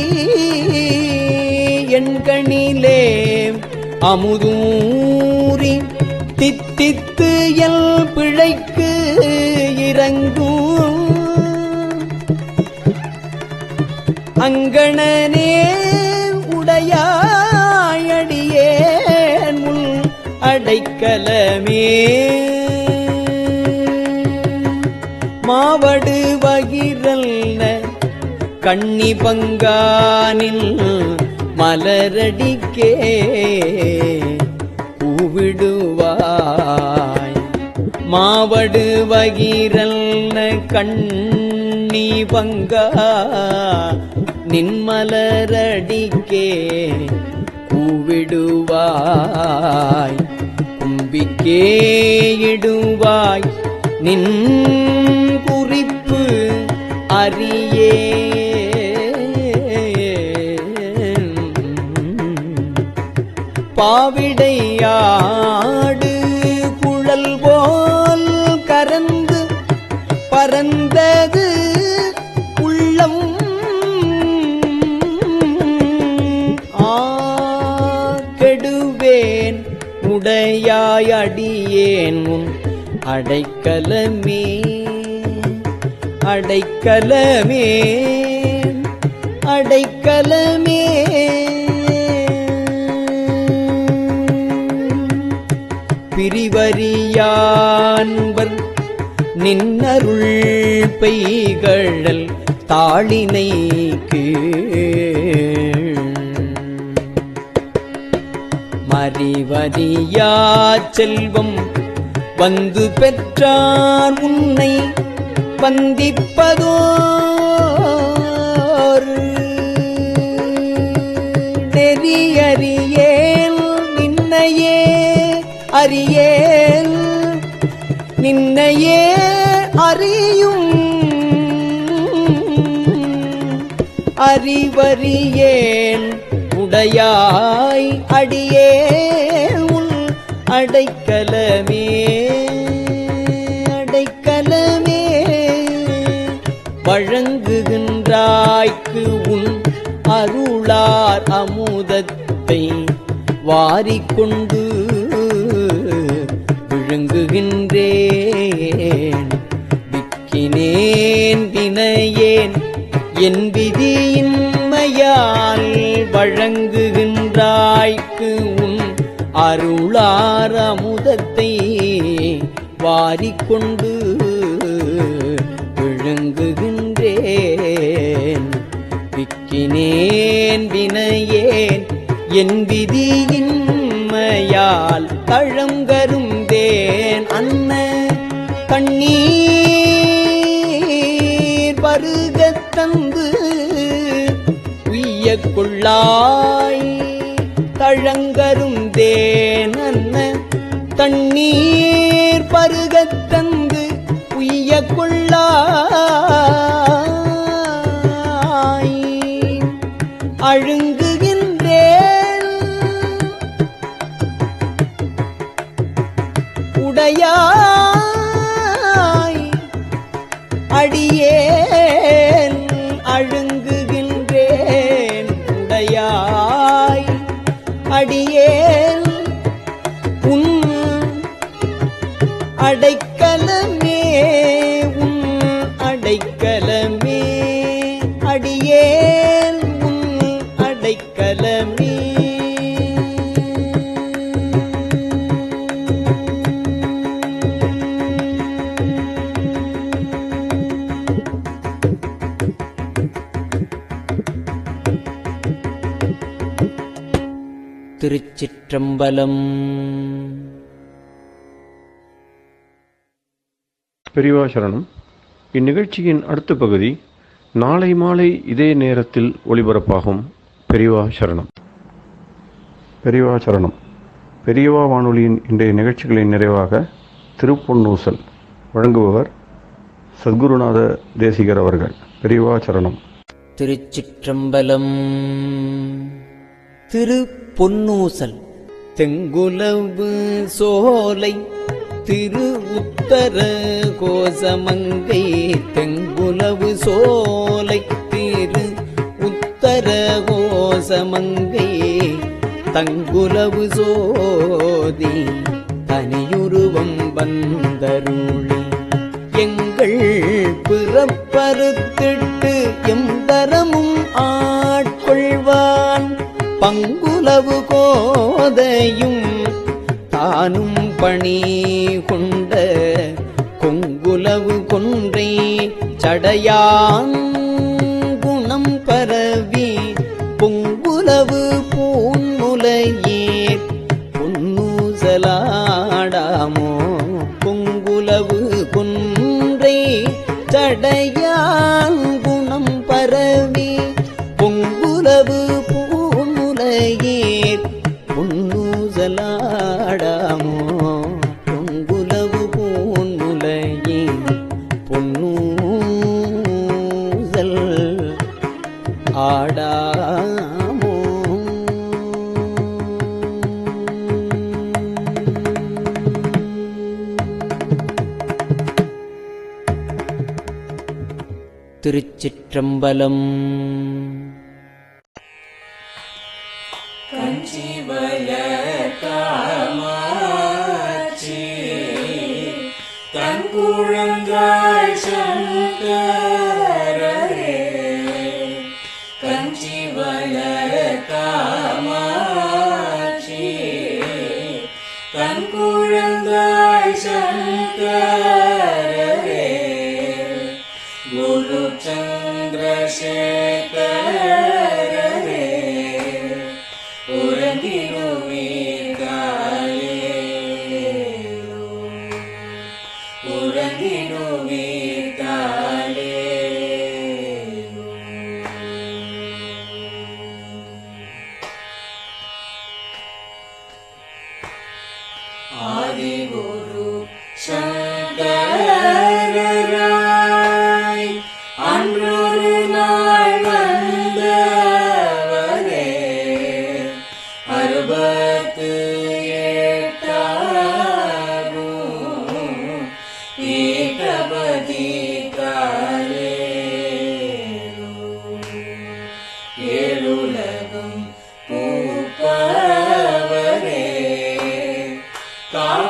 எண்கணிலே அமுதூரி தித்தித்து எல் பிழைக்கு இறங்கும் அங்கணனே உடையாயடியேன் உன் அடைக்கலமே. மாவடு வகிரல்ன கண்ணி பங்கானில் மலரடிக்கே பூவிடுவாய் மாவடு வகிரல்ன கண்ணி பங்கா நின்மலரடிக்கே பூவிடுவாய் கும்பிக்கே இடுவாய் நின் குறிப்பு அறியே பாவிடையாடு குழல் போல் கரந்து பரந்தது உள்ளம் கெடுவேன் உடையாய் அடியேன் உன் அடைக்கலமே அடைக்கலமே அடைக்கலமே. பிரிவறியான்பர் நின்னருள் பெய்கழல் தாளினைக்கு மறிவறியா செல்வம் வந்து பெற்றார் உன்னை வந்திப்பதோர் நெறியறியேல் நின்னையே அறியேல் நின்னையே அறியும் அறிவறியேன் உடையாய் அடியே உன் அடைக்கலமே அடைக்கலமே வழங்குகின்றாய்க்கு உன் அருளார் அமுதத்தை வாரிக்கொண்டு விழுங்குகின்றேன் விக்கினேன் வினையேன் என் விதியின்மையால் வழங்குகின்றாய்க்கு உன் அருளார் அமுதத்தை வாரிக்கொண்டு விழுங்குகின்றேன் விக்கினேன் வினையேன் என் விதியின்மையால் தழங்கருந்தேன் அன்ன கண்ணீர் பருகத் தந்து உய்ய கொள்ளாய் தழங்கருந்தேன் அன்ன தண்ணீர் பருகத் தந்து உய்ய கொள்ளாய் அழுங்குகின்றேன் உடையாய் அடியேன் அழுங்குகின்றேன் உடையாய் அடியேன் உன் அடைக்கலமே உன் அடைக்கலமே அடியேன் உன் அடைக்கலமே திருச்சிற்றம்பலம். பெரியவா சரணம். இந்நிகழ்ச்சியின் அடுத்த பகுதி நாளை மாலை இதே நேரத்தில் ஒளிபரப்பாகும். பெரியவா சரணம். பெரியவா சரணம். பெரியவா வானொலியின் இன்றைய நிகழ்ச்சிகளின் நிறைவாக திருப்பொன்னூசல் வழங்குபவர் சத்குருநாத தேசிகர் அவர்கள். பெரியவா சரணம். திருச்சிற்றம்பலம். திருப்பொன்னூசல். தெங்குலவு சோலை திரு உத்தர கோசமங்கை தெங்குலவு சோலை திரு உத்தர கோசமங்கை தங்குலவு சோதி தனியுருவம் வந்தருளி எங்கள் பிறப்பறுத்திட்டு எந்தரமும் ஆட்கொள்வான் பங்குலவு கோதையும் தானும் பணி கொண்ட கொங்குலவு கொன்றை சடையான் குணம் பரவி பொங்குலவு பூன்முலையேர் பொன்னூசலாடாமோ பொங்குலவு கொன்றை சடையான் குணம் பரவி பொங்குலவு பூன்முலையேர் பொன்னூசலாடாமோ பொங்குலவு பூன்முலையே பொன்னூசல் ஆடாமோ. திருச்சிற்றம்பலம். கஞ்சிவய காமாட்சி தன் குழந்தாய் சங்கரரே கஞ்சிவய காமாட்சி தன் குழந்தாய் சங்கரரே குரு சந்திரசேகரரே உறங்கினு வீட்டாயே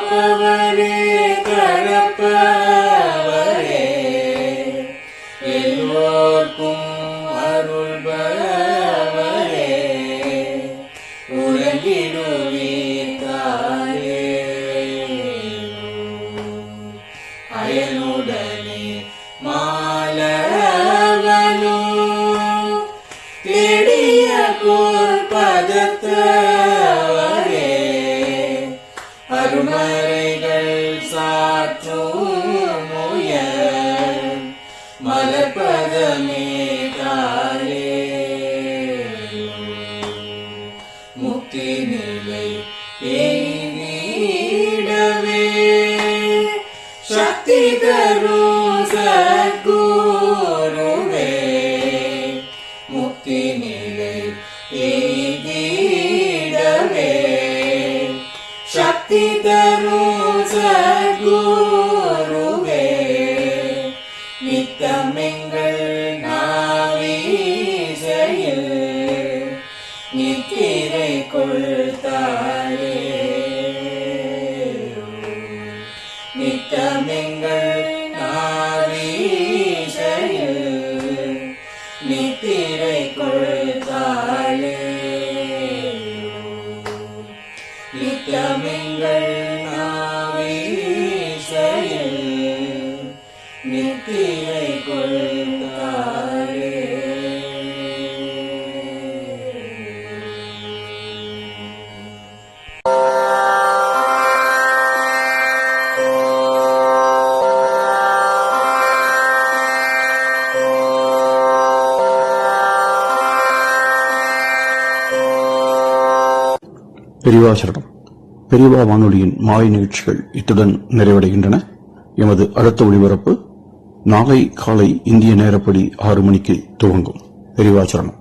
காப்பவரே கரப்பவரே எல்லோர்க்கும் அருள்பவரே உறங்கிடுவீர்காலே அயனுடனே மாலவனோ தேடிய பொற்பதத்தவரே அருமறைகள் சாற்றும் முயல் மலர்பதமே காலே முக்தி நிலை எய்திடவே சக்தி தரும் சத்குருவே முக்தி நிலை எய்திடவே சக்தி தரும் சத்குருவே நித்தமெங்கள் நாவீசையில் நித்திரை கொள்தாளே நித்தமெங்கள் நாவீசையில் நித்திரை கொள்தாளே நித்தமெங்கள் நாவீசையில் நித்திரை கொள்தாளே. பெரியவா சரணம். பெரியவா வானொலியின் மாலை நிகழ்ச்சிகள் இத்துடன் நிறைவடைகின்றன. எமது அடுத்த ஒளிபரப்பு நாளை காலை இந்திய நேரப்படி 6 மணிக்கு துவங்கும். பெரியவா சரணம்.